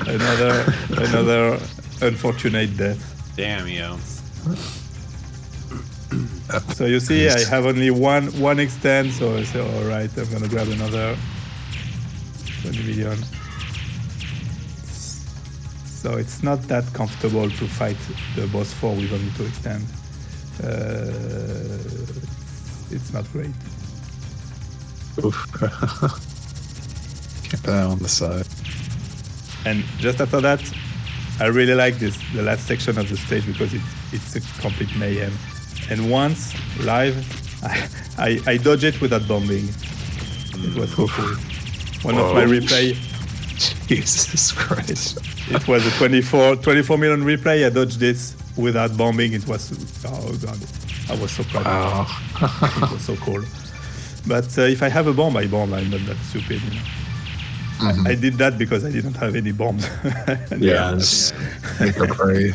another unfortunate death. Damn, yo. So you see, I have only one extend, so I say, all right, I'm gonna grab another 20 million. So it's not that comfortable to fight the boss 4 with only 2 extend. It's not great. Keep that on the side. And just after that, I really like the last section of the stage because it's a complete mayhem. And once live, I dodged it without bombing. It was so cool. One of my replay. Jesus Christ. It was a 24 million replay. I dodged this without bombing. It was, oh god, I was so proud. Wow. It was so cool. But if I have a bomb, I bomb. I'm not that stupid. I did that because I didn't have any bombs. Just make a pray.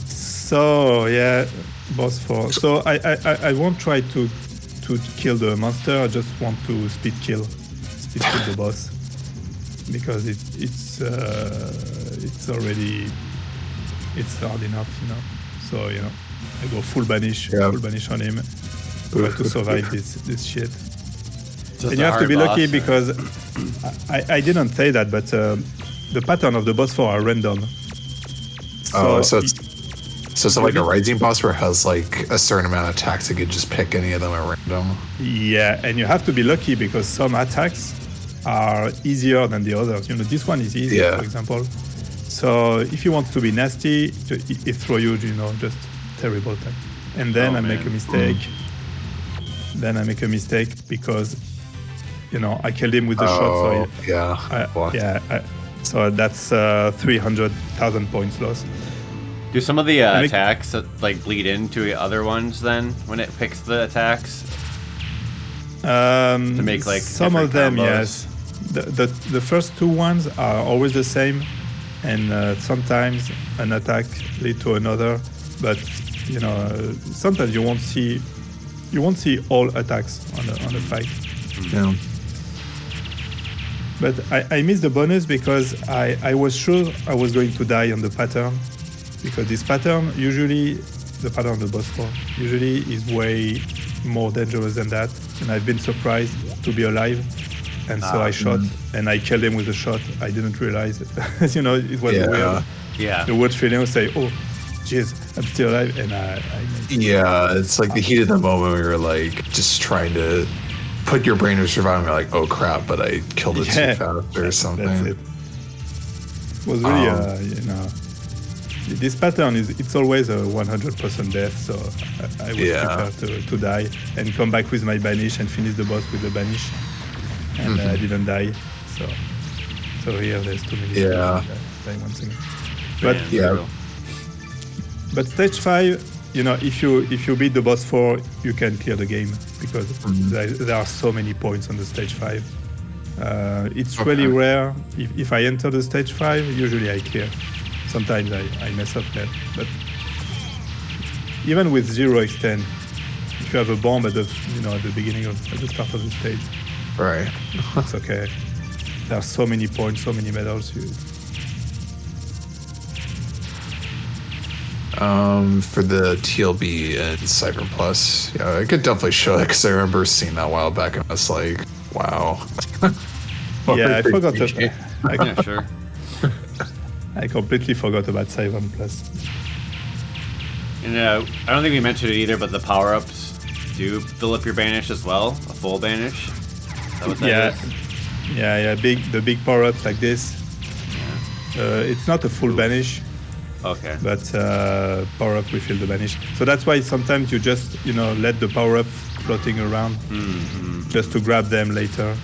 So yeah, boss 4. So I won't try to kill the monster. I just want to speed kill the boss because it's hard enough, So I go full banish on him. Try to survive this shit. And you have to be lucky because I didn't say that, but the pattern of the boss 4 are random. So it's like a rising boss where it has like a certain amount of attacks. You could just pick any of them at random. Yeah, and you have to be lucky because some attacks are easier than the others. This one is easy, for example. So if you want to be nasty, it throw you, just terrible attack. And then I make a mistake. Then I make a mistake because, I killed him with the shot. So so that's 300,000 points lost. Do some of the attacks bleed into the other ones then when it picks the attacks? To make some of them, combos? Yes. The first two ones are always the same, and sometimes an attack lead to another. But sometimes you won't see all attacks on the fight. Yeah. But I missed the bonus because I was sure I was going to die on the pattern, because this pattern usually, the pattern of the boss 4 usually is way more dangerous than that, and I've been surprised to be alive, and so I shot and I killed him with a shot. I didn't realize it. It was weird. Yeah. The weird feeling was say, oh, jeez, I'm still alive, and I it's like the heat of the moment where you're like just trying to put your brain to survive, and you're like, oh crap, but I killed it too fast or something. That's it. It was really, this pattern it's always a 100% death, so I was prepared to die and come back with my banish and finish the boss with the banish, and I didn't die. So here there's 2 minutes. Die once again. But but stage 5. If you beat the boss 4, you can clear the game because there are so many points on the stage 5. It's really rare. If I enter the stage 5, usually I clear. Sometimes I mess up that. But even with 0 extend, if you have a bomb at the beginning at the start of the stage, right, it's okay. There are so many points, so many medals. For the TLB and Cyvern Plus, I could definitely show it because I remember seeing that a while back and I was like, wow. I forgot to. Yeah, sure. I completely forgot about Cyvern Plus. And I don't think we mentioned it either, but the power-ups do fill up your banish as well, a full banish. Is that what that is? The big power-ups like this. It's not a full banish. Okay. But power-up refill the banish. So that's why sometimes you just let the power-up floating around just to grab them later.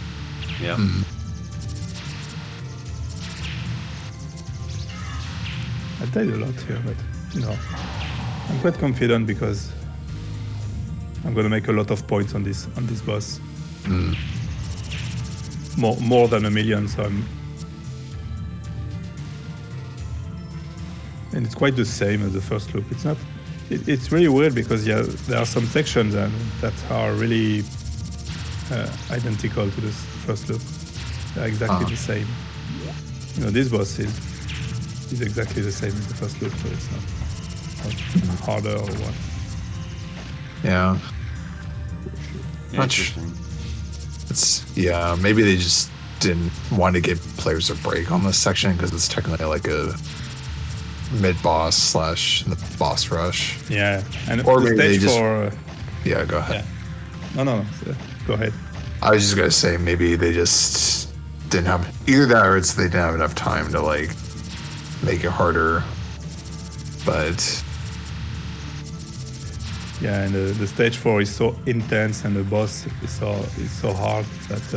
Yeah. I died a lot here, but I'm quite confident because I'm gonna make a lot of points on this boss. More than 1 million, so and it's quite the same as the first loop. It's not. It's really weird because there are some sections that are really identical to this first loop. They're exactly the same. This boss is exactly the same as the first loop, so it's not harder or what. Yeah. Interesting. Maybe they just didn't want to give players a break on this section because it's technically like a mid-boss / the boss rush. Yeah, and or the maybe stage go ahead. Yeah. No, go ahead. I was just gonna say maybe they just didn't have either that, or they didn't have enough time to make it harder. But and the stage 4 is so intense, and the boss is so hard that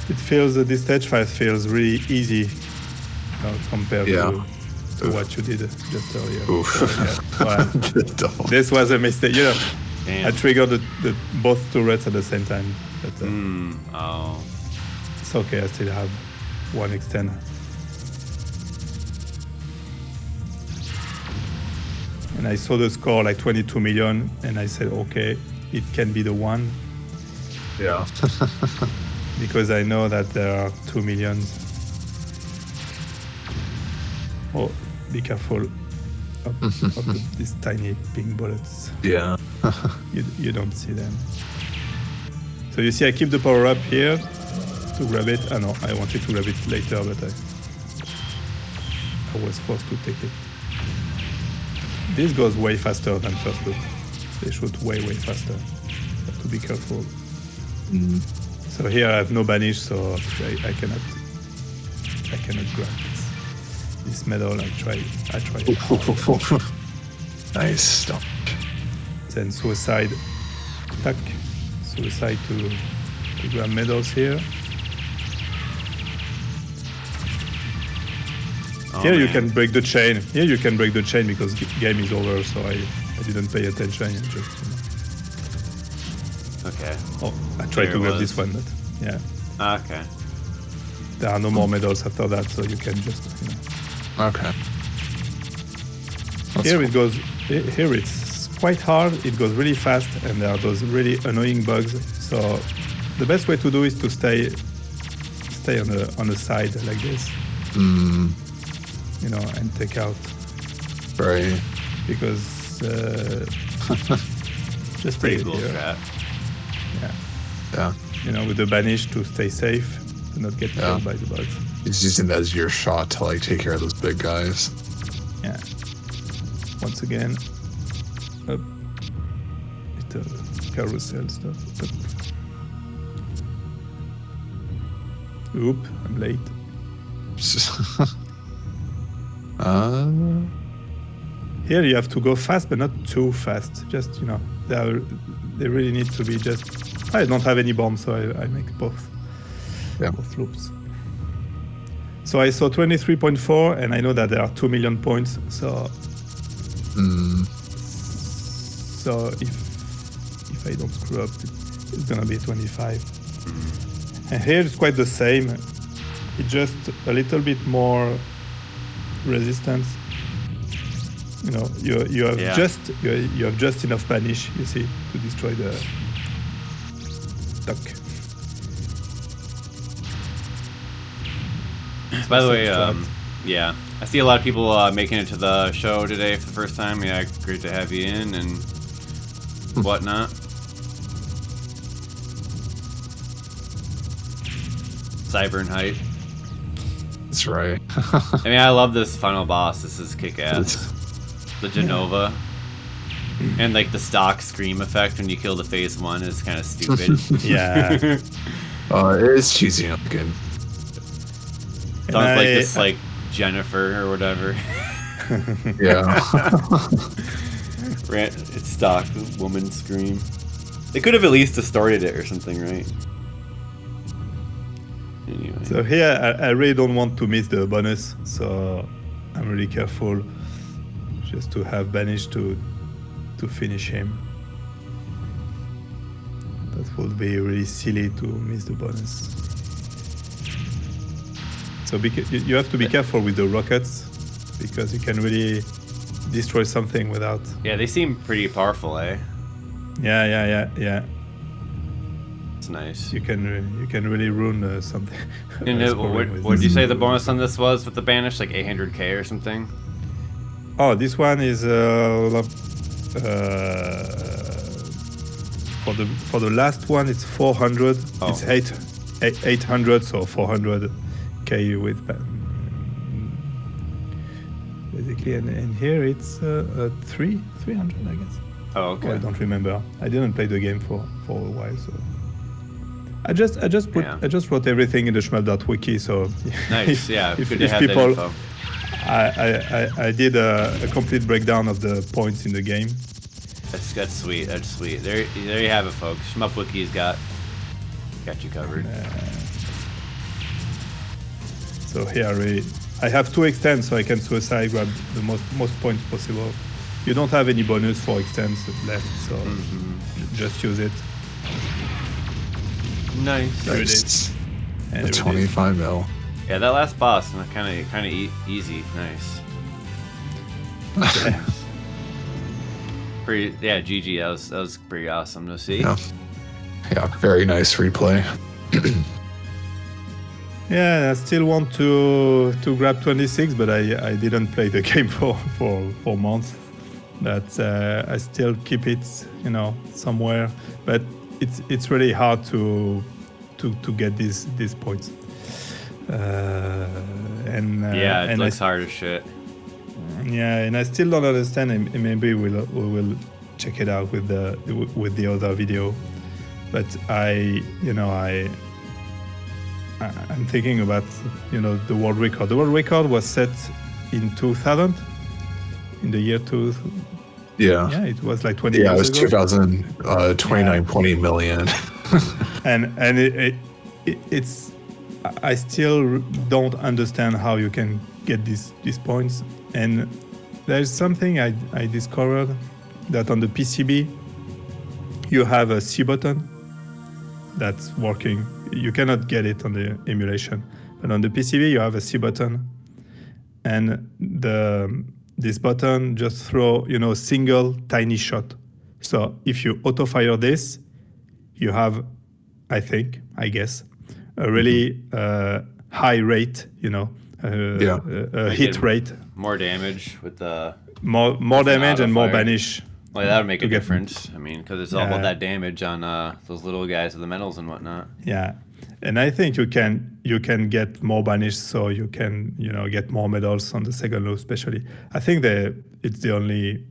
it feels that this stage 5 feels really easy compared to what you did just earlier. This was a mistake. I triggered the both turrets at the same time. But, it's okay. I still have 1 extend. And I saw the score 22 million, and I said, okay, it can be the one. Yeah. Because I know that there are 2 millions. Oh, be careful of these tiny pink bullets. Yeah. You don't see them. So you see, I keep the power up here to grab it. No, I wanted to grab it later, but I was forced to take it. This goes way faster than first loop. They shoot way faster. Have to be careful. So here I have no banish, so I cannot grab this medal. I try. Nice stop. Then suicide, attack, suicide to grab medals here. Here you can break the chain. Here you can break the chain because game is over. So I didn't pay attention. And just Okay. Oh, I tried to grab this one, but yeah. Okay. There are no more medals after that, so you can just Okay. That's Here cool. it goes. Here it's quite hard. It goes really fast, and there are those really annoying bugs. So the best way to do is to stay on the side like this. And take out. Right. Because just stay Pretty cool here. strat. Yeah. With the banish to stay safe, to not get killed by the bugs. He's using that as your shot to like take care of those big guys. Yeah. Once again, up with the carousel stuff. Up. Oop, I'm late. Here you have to go fast, but not too fast. Just, they really need to be just... I don't have any bombs, so I make both loops. So I saw 23.4, and I know that there are 2 million points, so... So if I don't screw up, it's gonna be 25. And here it's quite the same. It's just a little bit more resistance. You have just enough banish, you see, to destroy the duck. By the way, I see a lot of people making it to the show today for the first time. Yeah, great to have you in and whatnot. Cyvern hype. That's right. I mean, I love this final boss. This is kick-ass. The Genova. And like the stock scream effect when you kill the phase 1 is kind of stupid. Yeah. It is cheesy and good. Sounds like this like Jennifer or whatever. Yeah. It's stock woman scream. They could have at least distorted it or something, right? Anyway. So here I really don't want to miss the bonus, so I'm really careful just to have banish to finish him. That would be really silly to miss the bonus. So you have to be careful with the rockets because you can really destroy something without... Yeah, they seem pretty powerful, eh? Yeah. It's nice. You can really ruin something. And what did you say the bonus on this was with the banish? Like 800k or something? Oh, this one is for the last one it's 400. Oh. It's 800, so 400k with basically, and here it's 300, I guess. Oh, okay. I don't remember. I didn't play the game for a while, so I just wrote everything in the Shmup.wiki. So Nice. Yeah. if good to have people, that info. I did a complete breakdown of the points in the game. That's sweet. That's sweet. There you have it, folks. Shmup Wiki's got you covered. So here I have 2 extends, so I can suicide grab the most points possible. You don't have any bonus for extends left, so just use it. Nice. Here it is. And The 25 mil. Yeah, that last boss, kind of easy. Nice. Pretty. Yeah, GG. That was pretty awesome to see. Yeah, very nice replay. Yeah, I still want to grab 26, but I didn't play the game for 4 months. But I still keep it, somewhere. But it's really hard to get these points. Yeah, it and looks hard as shit. Yeah, and I still don't understand. And maybe we will check it out with the other video. But I'm thinking about the world record. The world record was set in 2000, in the year 2000. Yeah, it was like 20 Yeah, it years was ago. 2000, 29.8 million. and it's I still don't understand how you can get these points. And there's something I discovered, that on the PCB you have a C button that's working. You cannot get it on the emulation, but on the PCB you have a C button, and this button just throw a single tiny shot. So if you auto fire this, you have, I guess, a really high rate, hit rate, more damage with the more damage and more banish. Well, that would make a difference. I mean, because it's all about that damage on those little guys with the metals and whatnot. Yeah, and I think you can get more banish, so you can get more medals on the second loop, especially. I think it's the only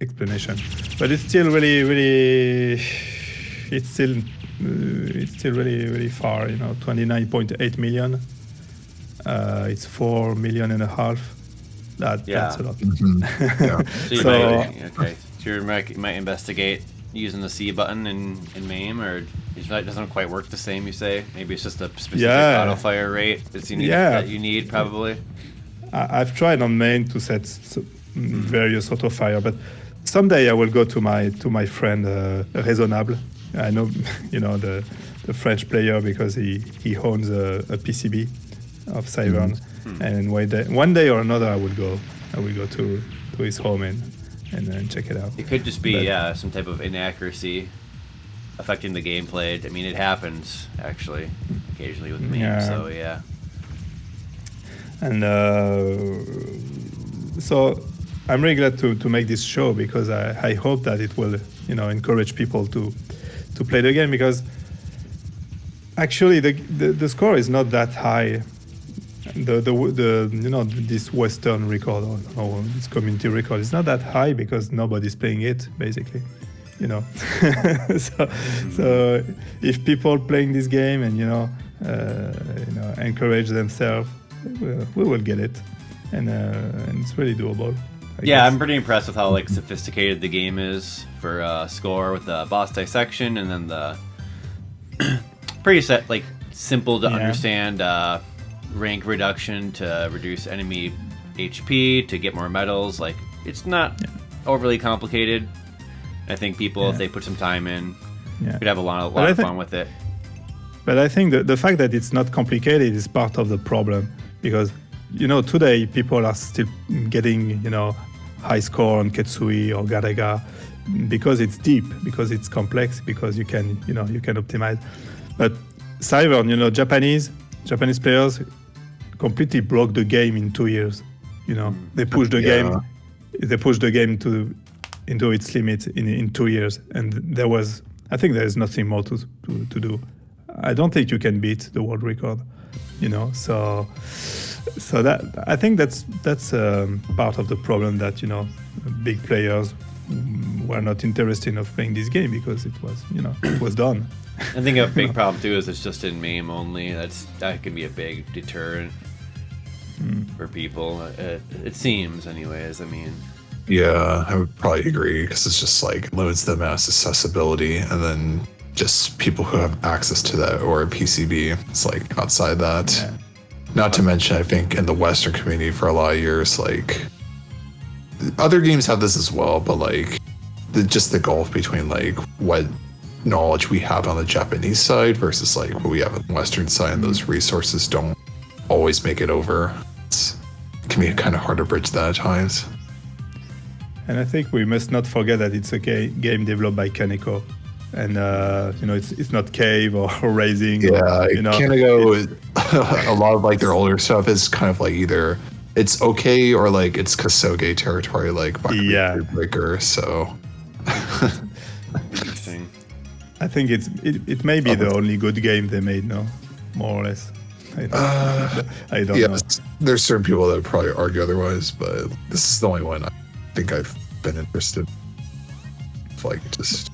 explanation, but it's still really it's still really far. 29.8 million. It's 4.5 million. That's a lot. Mm-hmm. Yeah. So you might investigate using the C button in MAME, or it doesn't quite work the same. You say maybe it's just a specific auto fire rate that you need probably. I've tried on MAME to set various auto fire, but someday I will go to my friend Raisonnable. I know the French player because he owns a PCB of Cyvern, and one day or another I will go to his home and check it out. It could just be some type of inaccuracy affecting the gameplay. I mean, it happens actually occasionally with me. Yeah. So yeah. And so I'm really glad to make this show, because I hope that it will encourage people to play the game, because actually the score is not that high. This Western record or this community record is not that high because nobody's playing it, basically. So if people playing this game and encourage themselves, we will get it, and it's really doable. I guess. I'm pretty impressed with how sophisticated the game is for score, with the boss dissection, and then the pretty simple to understand rank reduction to reduce enemy HP to get more medals. It's not overly complicated. I think people, if they put some time in, could have a lot of fun with it. But I think the fact that it's not complicated is part of the problem, because today people are still getting high score on Ketsui or Garega because it's deep, because it's complex, because you can optimize. But Cyvern, Japanese players completely broke the game in 2 years. They pushed the game. They pushed the game into its limit in 2 years, and I think there is nothing more to do. I don't think you can beat the world record. So that I think that's part of the problem, that big players were not interested in playing this game because it was done. I think a big problem too is it's just in MAME only. That can be a big deterrent for people. It seems, anyways. I mean, yeah, I would probably agree, because it's just limits the mass accessibility, and then just people who have access to that or a PCB. It's outside that. Yeah. Not to mention, I think in the Western community for a lot of years, other games have this as well, but just the gulf between what knowledge we have on the Japanese side versus what we have on the Western side, and those resources don't always make it over. It can be kind of hard to bridge that at times. And I think we must not forget that it's a game developed by Kaneko. And it's not Cave or Raising. Yeah, Kaneko, a lot of their older stuff is kind of either it's okay or it's Kasoge territory, Breaker. So interesting. I think it may be the only good game they made, no, more or less. I don't know. There's certain people that would probably argue otherwise, but this is the only one I think I've been interested. Like, just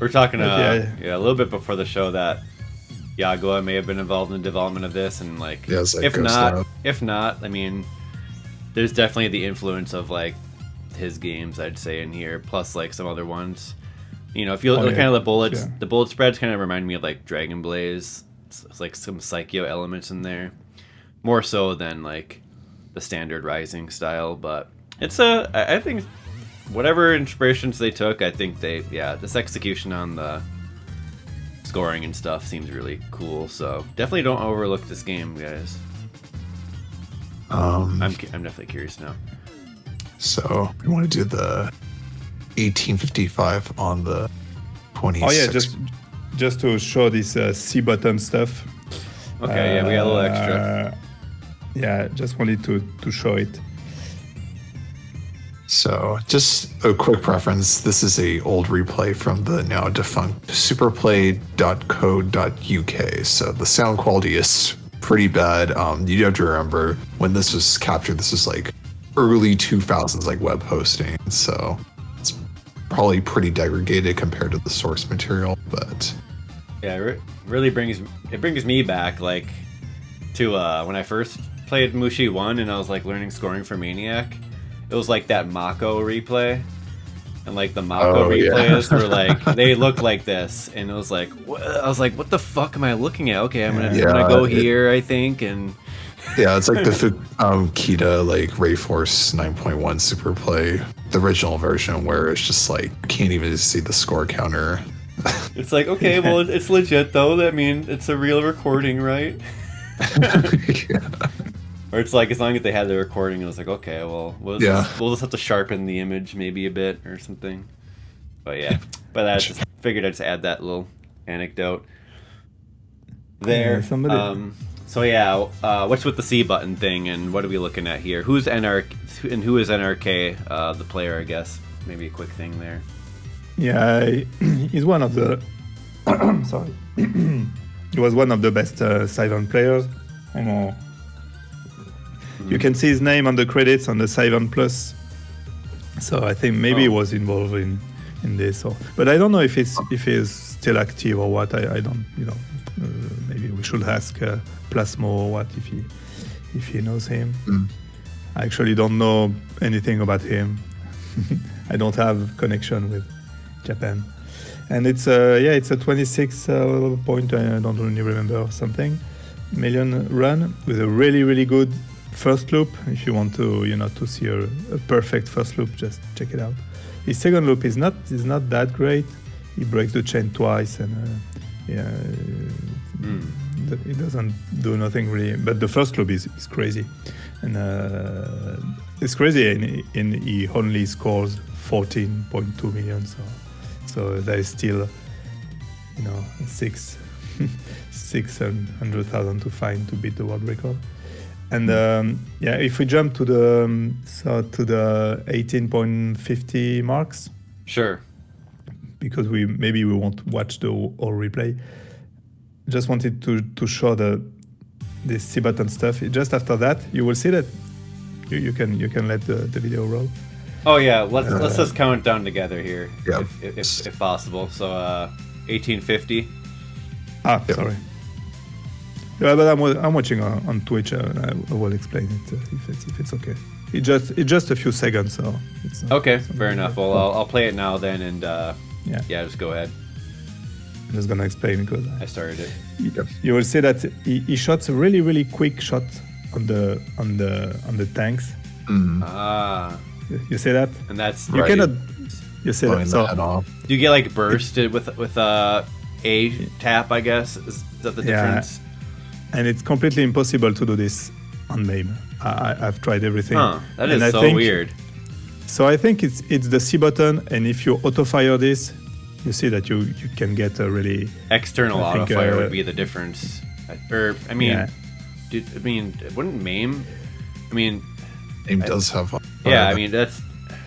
we're talking a little bit before the show that Yagoa may have been involved in the development of this, and like, if not, I mean, there's definitely the influence of like his games, I'd say, in here, plus like some other ones. You know, if you look kind of the bullet spreads kind of remind me of like Dragon Blaze. It's like some Psycho elements in there, more so than like the standard Rising style. But I think whatever inspirations they took, I think this execution on the scoring and stuff seems really cool. So definitely don't overlook this game, guys. I'm definitely curious now. So we want to do the 1855 on the 26th. Oh yeah, just to show this C button stuff. Okay, we got a little extra. Yeah, just wanted to show it. So just a quick preference. This is a old replay from the now defunct superplay.co.uk. So the sound quality is pretty bad. You have to remember when this was captured, this was like early 2000s, like web hosting. So it's probably pretty degraded compared to the source material, but yeah, it really brings me back like to when I first played Mushi 1 and I was like learning scoring for Maniac. It was like that Mako replay, and like the Mako replays were like they look like this, and it was like I was like, what the fuck am I looking at? Okay, I'm gonna go here, I think, and yeah, it's like the Kita like Rayforce 9.1 Super Play, the original version, where it's just like you can't even see the score counter. It's like, okay, well, it's legit though. I mean, it's a real recording, right? Yeah. Or it's like, as long as they had the recording, it was like, okay, well, we'll just have to sharpen the image maybe a bit or something. But yeah, but I just figured I'd just add that little anecdote there. So yeah, what's with the C button thing, and what are we looking at here? Who's NRK and who is NRK? The player, I guess. Maybe a quick thing there. Yeah, he's one of the. Sorry, he was one of the best Cyvern players, and you can see his name on the credits on the Cyvern Plus. So I think maybe he was involved in this, but I don't know if he's still active or what. I don't, maybe we should ask Plasmo or what if he knows him. I actually don't know anything about him. I don't have connection with Japan, and it's a 26 point, I don't really remember, something million run with a really good first loop. If you want to to see a perfect first loop, just check it out. His second loop is not that great. He breaks the chain twice, and it doesn't do nothing really. But the first loop is crazy, and it's crazy. And he only scores 14.2 million. So there is still 600,000 to find to beat the world record. And if we jump to the 18.50 marks, sure, because we won't watch the whole replay. Just wanted to show this C button stuff. Just after that, you will see that you can let the video roll. Oh yeah, let's just count it down together here, yeah. if possible. So 1850. Sorry. Yeah, but I'm watching on Twitch, and I will explain it if it's okay. It's just a few seconds, so it's okay. Fair enough. Well, I'll play it now then, and just go ahead. I'm just gonna explain because I started it. You will see that he shot a really quick shot on the tanks. You see that? And that's you cannot. You see that? So do you get like bursted with a tap? I guess is that the difference? And it's completely impossible to do this on MAME. I've tried everything. That is so weird. So I think it's the C button, and if you auto-fire this, you see that you can get a really... External auto-fire would be the difference. Wouldn't MAME... MAME does have... Yeah,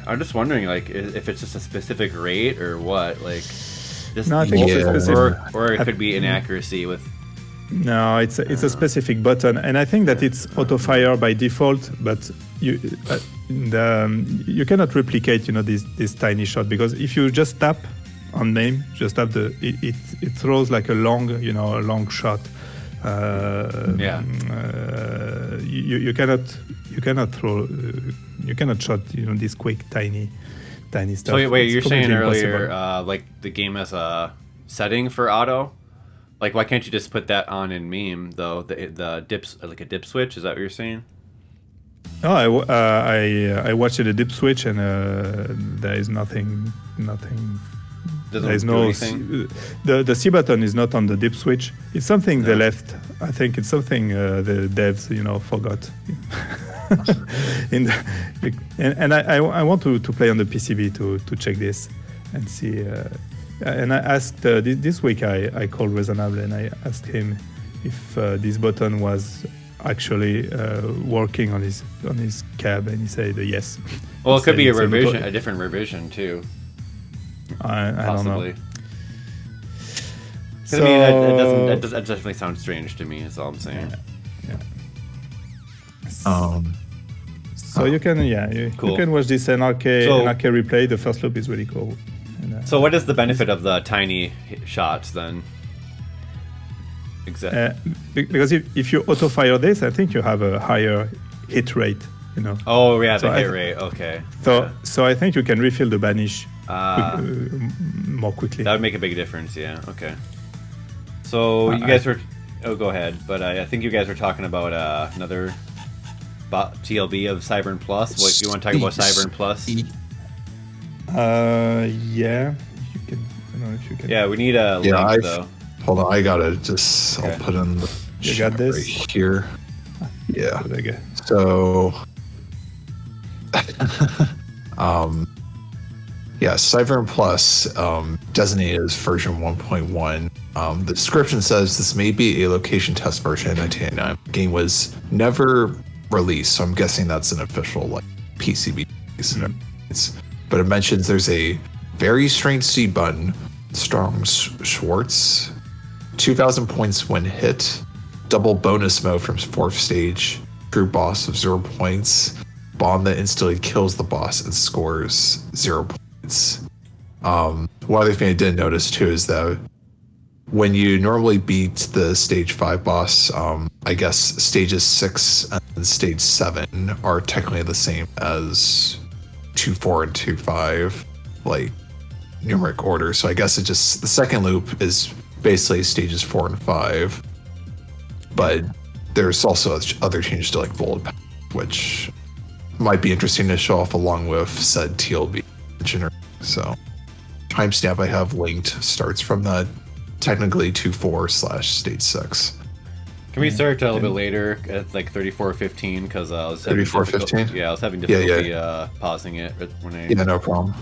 I'm just wondering, like, if it's just a specific rate or what, like... No, I think it's specific. Or it could be inaccuracy with... No, it's a specific button, and I think that it's auto fire by default. But you cannot replicate, this tiny shot, because if you just tap on name, just tap it throws like a long shot. You cannot throw, you cannot shot, this quick tiny stuff. So wait, It's you're saying completely earlier, impossible. like the game has a setting for auto. Like, why can't you just put that on in meme though? The dips, like a dip switch. Is that what you're saying? Oh, I watched a dip switch, and there is nothing. Doesn't There is do no anything? the C button is not on the dip switch. It's something they left. I think it's something the devs forgot. And I want to play on the PCB to check this and see. And I asked this week I called Raisonnable and I asked him if this button was actually working on his cab, and he said yes. Well, it He could said be a it's revision, a different revision too. I don't know. Possibly. 'Cause, So, I mean, that definitely sounds strange to me. Is all I'm saying. So you can you Cool. can watch this NRK So- replay. The first loop is really cool. And, So, what is the benefit of the tiny shots then? Exactly. because if you auto fire this, I think you have a higher hit rate. Oh yeah, so the I hit th- rate. Okay. So I think you can refill the banish more quickly. That would make a big difference. Yeah. Okay. So you guys were. Oh, go ahead. But I think you guys were talking about another TLB of Cyvern Plus. What you want to talk about Cyvern Plus? Yeah. You can. I don't know if you can. Yeah, we need a link though. Hold on, I gotta just. Okay. I'll put in the. You got this? right here. Yeah. There you go. So, Cyvern Plus, designated as version 1.1. The description says this may be a location test version in 1999. The game was never released, so I'm guessing that's an official PCB release. But it mentions there's a very strange C button, strong Schwartz, 2,000 points when hit, double bonus mode from 4th stage, true boss of 0 points, bomb that instantly kills the boss and scores 0 points. One other thing I did notice too is that when you normally beat the stage 5 boss, I guess stages 6 and stage 7 are technically the same as 2-4 and 2-5, like numeric order. So I guess the second loop is basically stages 4 and 5, but there's also other changes to bullet path, which might be interesting to show off along with said TLB. So timestamp I have linked starts from that technically 2-4/stage 6. Can we start a little bit later at 34:15 because I was having 34:15? Yeah, I was having difficulty Yeah. pausing it when I. Yeah, no problem.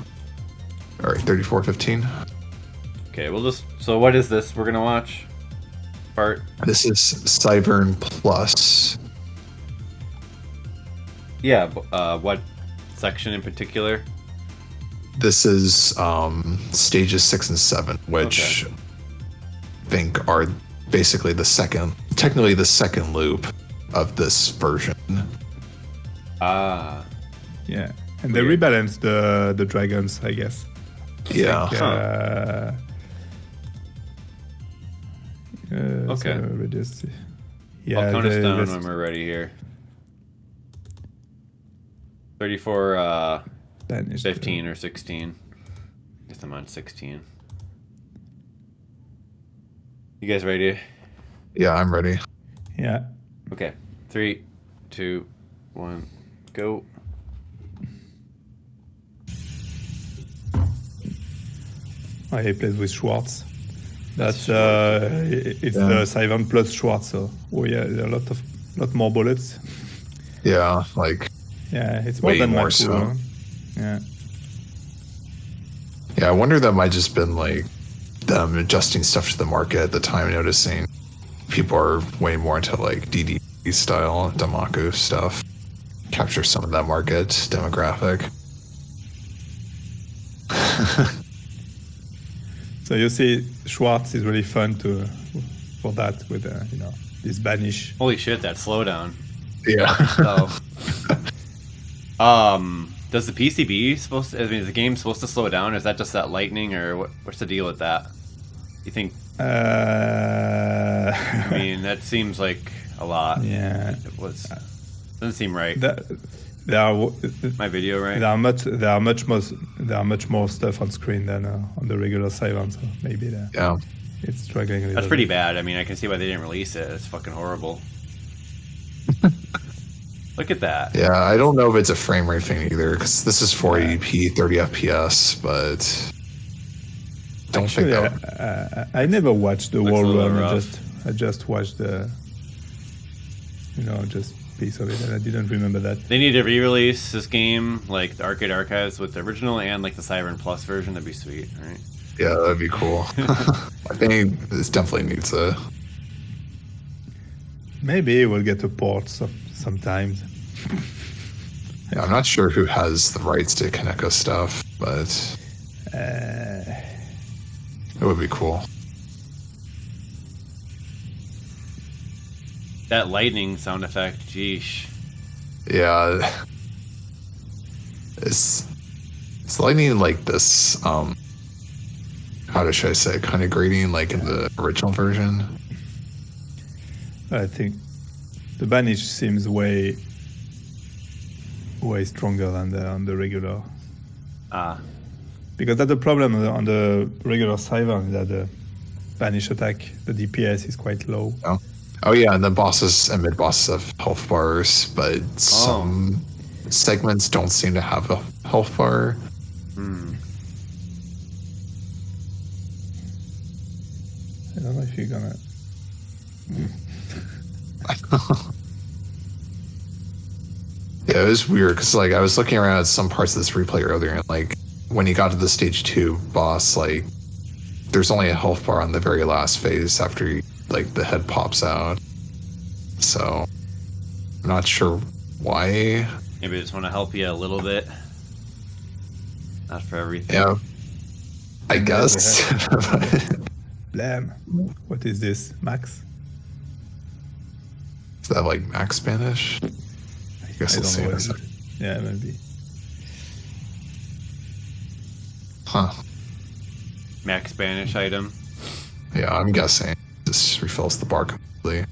All right, 34:15. Okay, we'll just. So what is this we're gonna watch? Part. This is Cyvern Plus. Yeah. What section in particular? This is stages 6 and 7, which I think are basically technically the second loop of this version. Ah. Yeah, and they rebalance the dragons, I guess. Yeah. Okay. So yeah, I'll count us down when we're ready here. 34, banished, 15 or 16. I guess I'm on 16. You guys ready? Yeah, I'm ready. Yeah. Okay. 3, 2, 1, go. I played with Schwartz. That's It's the Cyvern Plus Schwartz. So there are a lot more bullets. Yeah, Yeah, it's more way than more Maku, so. huh? Yeah. Yeah, I wonder that might just been them adjusting stuff to the market at the time, noticing people are way more into DD style Damaku stuff. Capture some of that market demographic. So you see, Schwartz is really fun for that with this banish. Holy shit, that slowdown. Yeah. So, does the PCB supposed to, I mean, is the game supposed to slow down? Or is that just that lightning, or what's the deal with that? You think? I mean, that seems like a lot. Yeah. It was. Doesn't seem right. There are My video right? there are much more stuff on screen than on the regular Cyvern, so maybe Yeah. it's struggling a little. That's pretty bit. bad. I mean, I can see why they didn't release it. It's fucking horrible. Look at that. Yeah, I don't know if it's a frame rate thing either, because this is 480p, 30 FPS, but don't think Actually, that. I never watched the Looks whole a little run. rough. I just watched the just piece of it, and I didn't remember that. They need to re-release this game, like the Arcade Archives, with the original and like the Cyvern Plus version. That'd be sweet, right? Yeah, that'd be cool. I think this definitely needs a. Maybe we'll get a port sometimes. Yeah, I'm not sure who has the rights to Kaneko stuff, but it would be cool. That lightning sound effect, geesh. Yeah, it's lightning like this. How should I say? Kind of grading like in the original version. I think the banish seems way stronger than on the regular. Because that's the problem on the regular Cyvern, that the banish attack, the DPS is quite low. Oh yeah, and the bosses and mid bosses have health bars, but some segments don't seem to have a health bar. I don't know if you're gonna. Yeah, it was weird because like I was looking around at some parts of this replay earlier, and like when you got to the stage 2 boss, like there's only a health bar on the very last phase after like the head pops out. So I'm not sure why. Maybe I just want to help you a little bit. Not for everything. Yeah, I guess. Blam. What is this, Max? Is that like Max Spanish? I guess I we'll don't see. know in a what it second. is. Yeah, maybe. Huh. Max Spanish item. Yeah, I'm guessing. This refills the bar completely.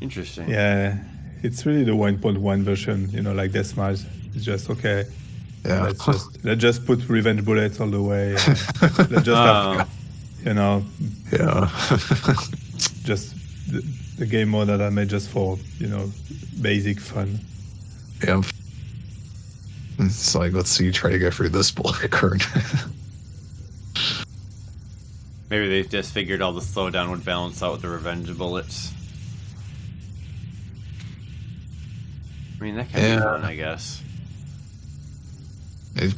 Interesting. Yeah, it's really the 1.1 version, like Deathmatch. It's just okay. Yeah. Let's just put revenge bullets all the way. Let's just have, Yeah. just the game mode that I made just for basic fun. Yeah. It's like, let's see you try to get through this bullet current. Maybe they just figured all the slowdown would balance out with the revenge bullets. I mean, that can be fun, I guess. It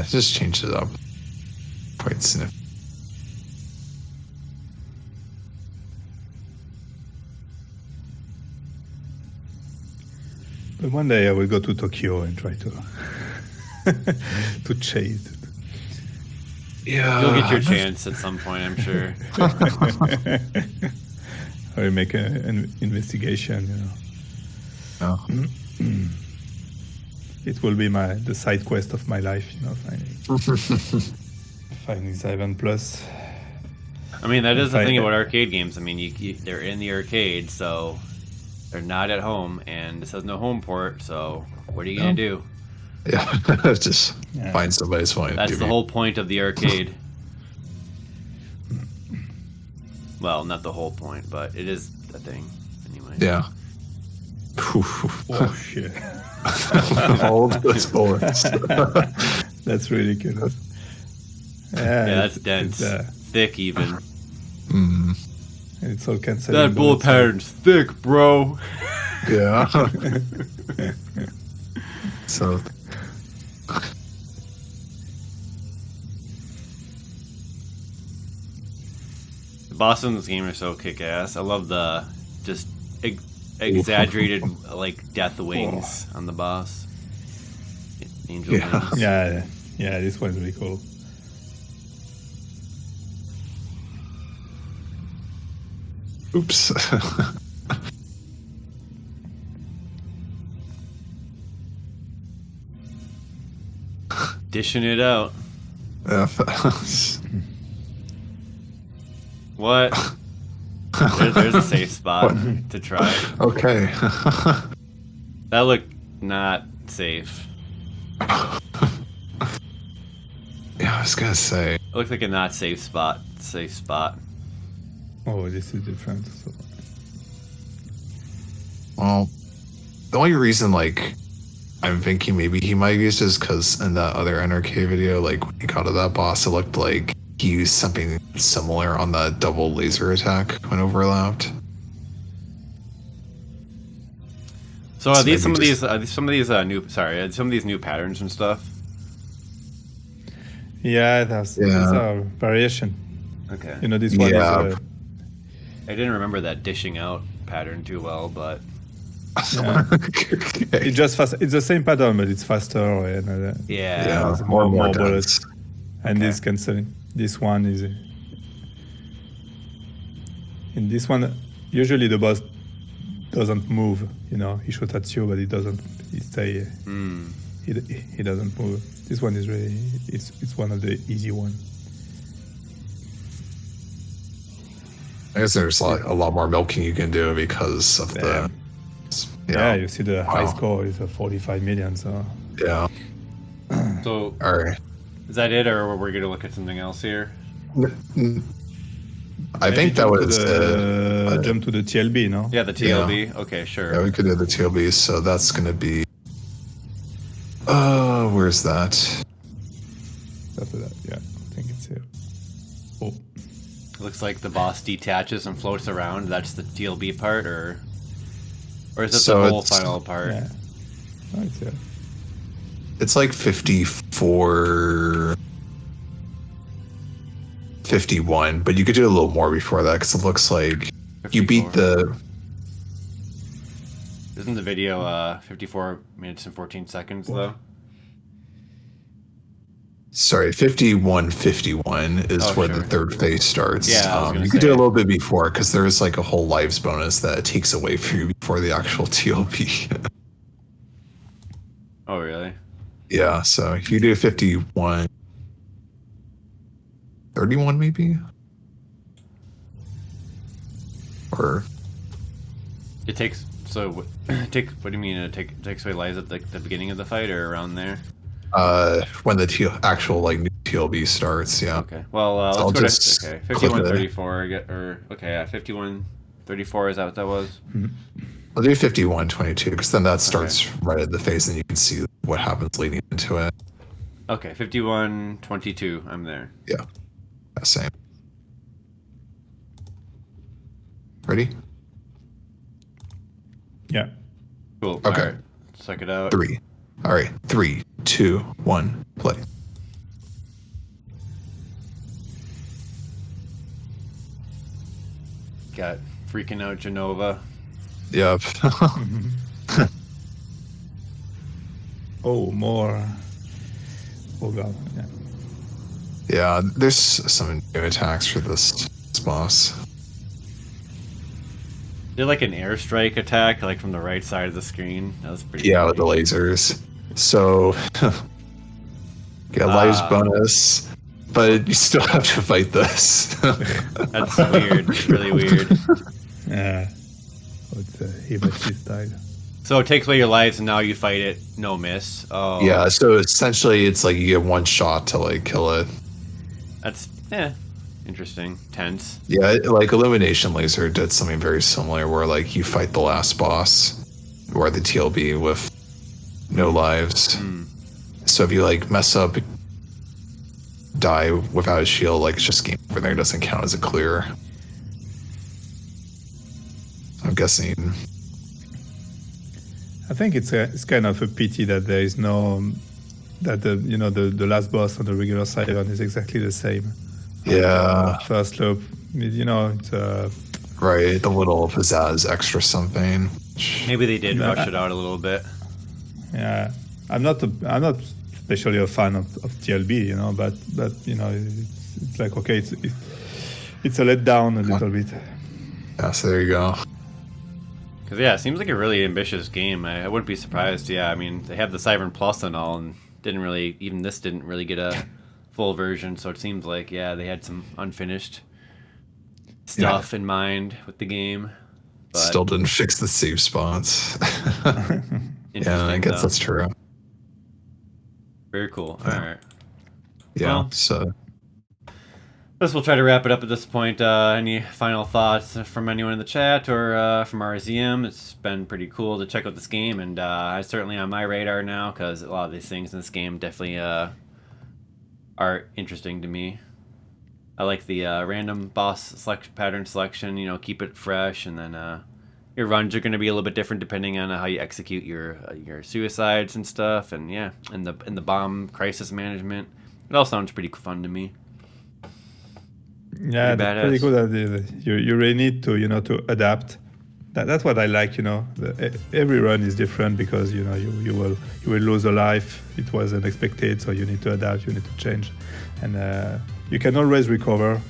just changed it up quite significantly. But one day I will go to Tokyo and try to to chase it. Yeah. You'll get your chance at some point, I'm sure. I will make an investigation. Oh. It will be the side quest of my life, finding Cyvern Plus. I mean, that is the thing about arcade games. I mean, they're in the arcade, so they're not at home, and this has no home port, so what are you going to do? Yeah, just find somebody's phone. That's the whole point of the arcade. Well, not the whole point, but it is a thing, anyway. Yeah. Oh, shit. All those bullets. That's ridiculous. Yeah, that's dense. Thick, even. It's all canceling. That bullet pattern's thick, bro. Yeah. So. The bosses in this game are so kick-ass. I love the just exaggerated like death wings on the boss. Angel wings. Yeah, this one's really cool. Oops. Dishing it out. Yeah. What? There's a safe spot to try. Okay. That looked not safe. Yeah, I was gonna say. It looked like a not safe spot. Safe spot. Oh, this is different. So. Well, the only reason, like, I'm thinking maybe he might use this because in that other NRK video, like, when he got to that boss, it looked like he used something similar on that double laser attack when overlapped. So are these maybe some of these new patterns and stuff? Yeah, these are variation. Okay. You know, this one Yeah. is. I didn't remember that dishing out pattern too well, but Okay. It's just fast. It's the same pattern, but it's faster and yeah. has more more dense. bullets. And Okay. this canceling. This one is. In this one, usually the boss doesn't move. You know, he shoots at you, but he doesn't. He stay. He doesn't move. This one is really. It's one of the easy one. I guess there's like a lot more milking you can do because of the. Yeah, you see the high Wow. score is 45 million. So. Yeah. So All right. is that it, or we're gonna look at something else here? I think that was jump to the TLB, no? Yeah, the TLB. Okay, sure. Yeah, we could do the TLB, so that's gonna be. Where's that? After that, yeah, I think it's here. Oh, Looks like the boss detaches and floats around. That's the TLB part, or is it So the whole it's- final part? yeah. Oh, it's here. It's like 54, 51, but you could do a little more before that because it looks like you beat 54. the. Isn't the video 54 minutes and 14 seconds though? Sorry, 51 is Oh, where sure. the third phase starts. Yeah, I was gonna you could do say. a little bit before because there is like a whole lives bonus that it takes away from you before the actual TLP. Oh really? Yeah, so if you do 51, 31 maybe? Or It takes so what do you mean? It takes away lives at the beginning of the fight or around there? when the actual like new TLB starts, yeah. Okay. Well, So I'll let's go just to okay. click 5134 yeah, 5134 is that what that was? I'll do 51-22 because then that starts right at the phase and you can see what happens leading into it. Okay, 5122. I'm there. Yeah. Same. Ready? Yeah. Cool. Okay. All right. Check it out. 3. All right. 3, 2, 1, play. Got freaking out Genova. Yep. Oh, more. Oh god. Yeah. Yeah, there's some new attacks for this boss. Did like an airstrike attack, like from the right side of the screen. That was pretty. Yeah, with the funny. lasers. So, get lives bonus, but you still have to fight this. That's weird. Really weird. Yeah. Oh, it's Hibachi style. So it takes away your lives, and now you fight it. No miss. Oh. Yeah, so essentially it's like you get one shot to like kill it. That's interesting. Tense. Yeah, like Illumination Laser did something very similar where like you fight the last boss or the TLB with no lives. So if you like mess up, die without a shield, like it's just game over there, it doesn't count as a clear. I'm guessing. I think it's kind of a pity that there is no that the last boss on the regular Cyvern is exactly the same. Yeah. First loop, it's Right, the little pizzazz extra something. Maybe they did No, rush it out a little bit. yeah. I'm not especially a fan of TLB, but it's like okay, it's a letdown a little bit. Yeah, so there you go. Because, yeah, it seems like a really ambitious game. I wouldn't be surprised. Yeah, I mean, they have the Cyvern Plus and all, and even this didn't really get a full version, so it seems like, yeah, they had some unfinished stuff in mind with the game. But Still didn't fix the save spots. Yeah, I guess that's true. Very cool. All right. Yeah, Well, so I guess we'll try to wrap it up at this point. Any final thoughts from anyone in the chat or from RZM? It's been pretty cool to check out this game, and it's certainly on my radar now because a lot of these things in this game definitely are interesting to me. I like the random boss pattern selection. You know, keep it fresh, and then your runs are going to be a little bit different depending on how you execute your suicides and stuff. And yeah, and the bomb crisis management. It all sounds pretty fun to me. Yeah, that's pretty cool. That you really need to to adapt. That's what I like. Every run is different because you will lose a life. It was unexpected, so you need to adapt. You need to change, and you can always recover.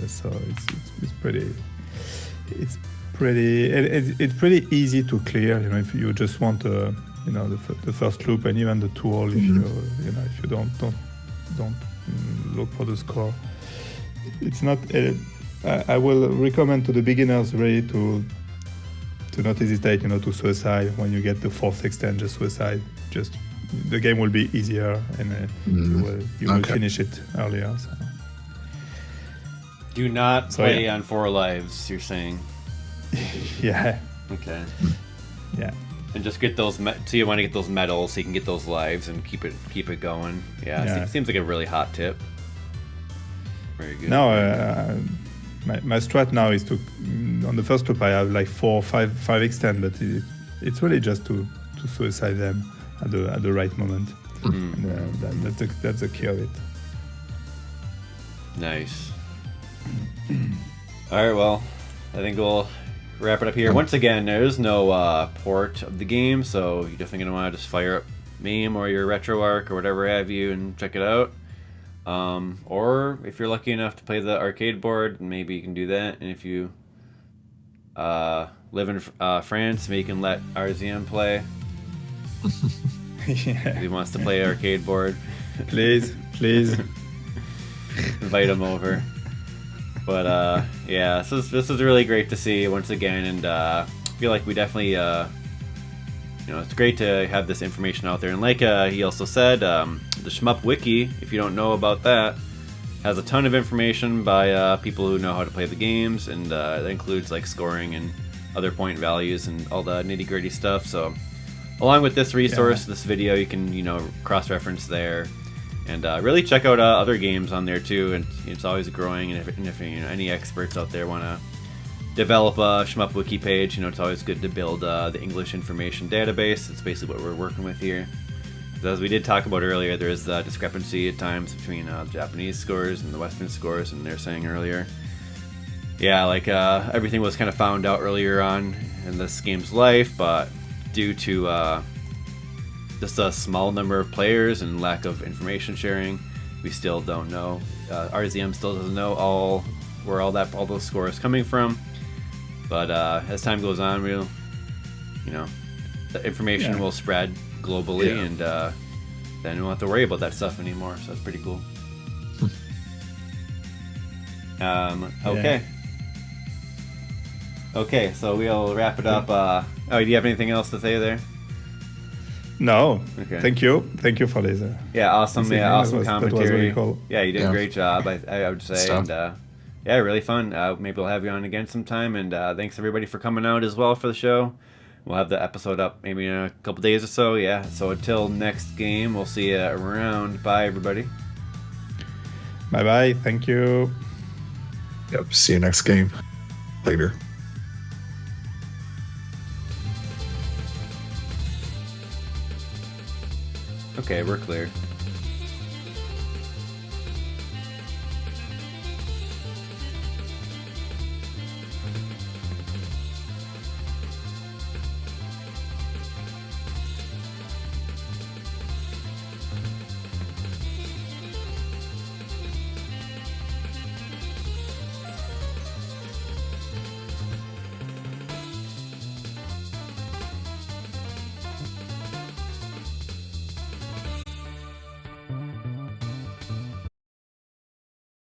So it's pretty easy to clear. If you just want the first loop and even the tool. If if you don't look for the score. It's not. I will recommend to the beginners really to not hesitate, to suicide when you get the fourth extent. Just suicide. Just the game will be easier, and you will finish it earlier. So. Do not play on 4 lives. You're saying. Yeah. Okay. Yeah. And just get those. So you want to get those medals, so you can get those lives and keep it going. Yeah. Seems like a really hot tip. Very good. Now, my strat now is to on the first loop I have like 4 or 5 extend, but it's really just to suicide them at the right moment. And, that's the key of it. Nice. All right, well, I think we'll wrap it up here. Once again, there is no port of the game, so you're definitely gonna want to just fire up MAME or your RetroArch or whatever have you and check it out. Or if you're lucky enough to play the arcade board, maybe you can do that. And if you live in France, maybe you can let RZM play. If he wants to play arcade board. Please. Invite him over. But yeah, this is really great to see once again, and I feel like we definitely it's great to have this information out there. And like he also said, the Shmup Wiki, if you don't know about that, has a ton of information by people who know how to play the games, and that includes like scoring and other point values and all the nitty-gritty stuff. So along with this resource, this video, you can cross-reference there, and really check out other games on there too. And it's always growing, and if any experts out there want to develop a Shmup Wiki page, it's always good to build the English information database. It's basically what we're working with here. As we did talk about earlier, there is a discrepancy at times between the Japanese scores and the Western scores, and they're saying earlier, like everything was kind of found out earlier on in this game's life, but due to just a small number of players and lack of information sharing, we still don't know. RZM still doesn't know where all those scores coming from. But as time goes on, the information will spread globally, and then we won't have to worry about that stuff anymore. So that's pretty cool. Okay. Okay, so we'll wrap it up. Do you have anything else to say there? No. Okay. Thank you for this. Awesome. Awesome commentary. That was really cool. Yeah, you did a great job, I would say. Stuff. And really fun. Maybe we'll have you on again sometime. And thanks everybody for coming out as well for the show. We'll have the episode up maybe in a couple days or so. Yeah. So until next game, we'll see you around. Bye, everybody. Bye. Thank you. Yep. See you next game. Later. Okay, we're clear.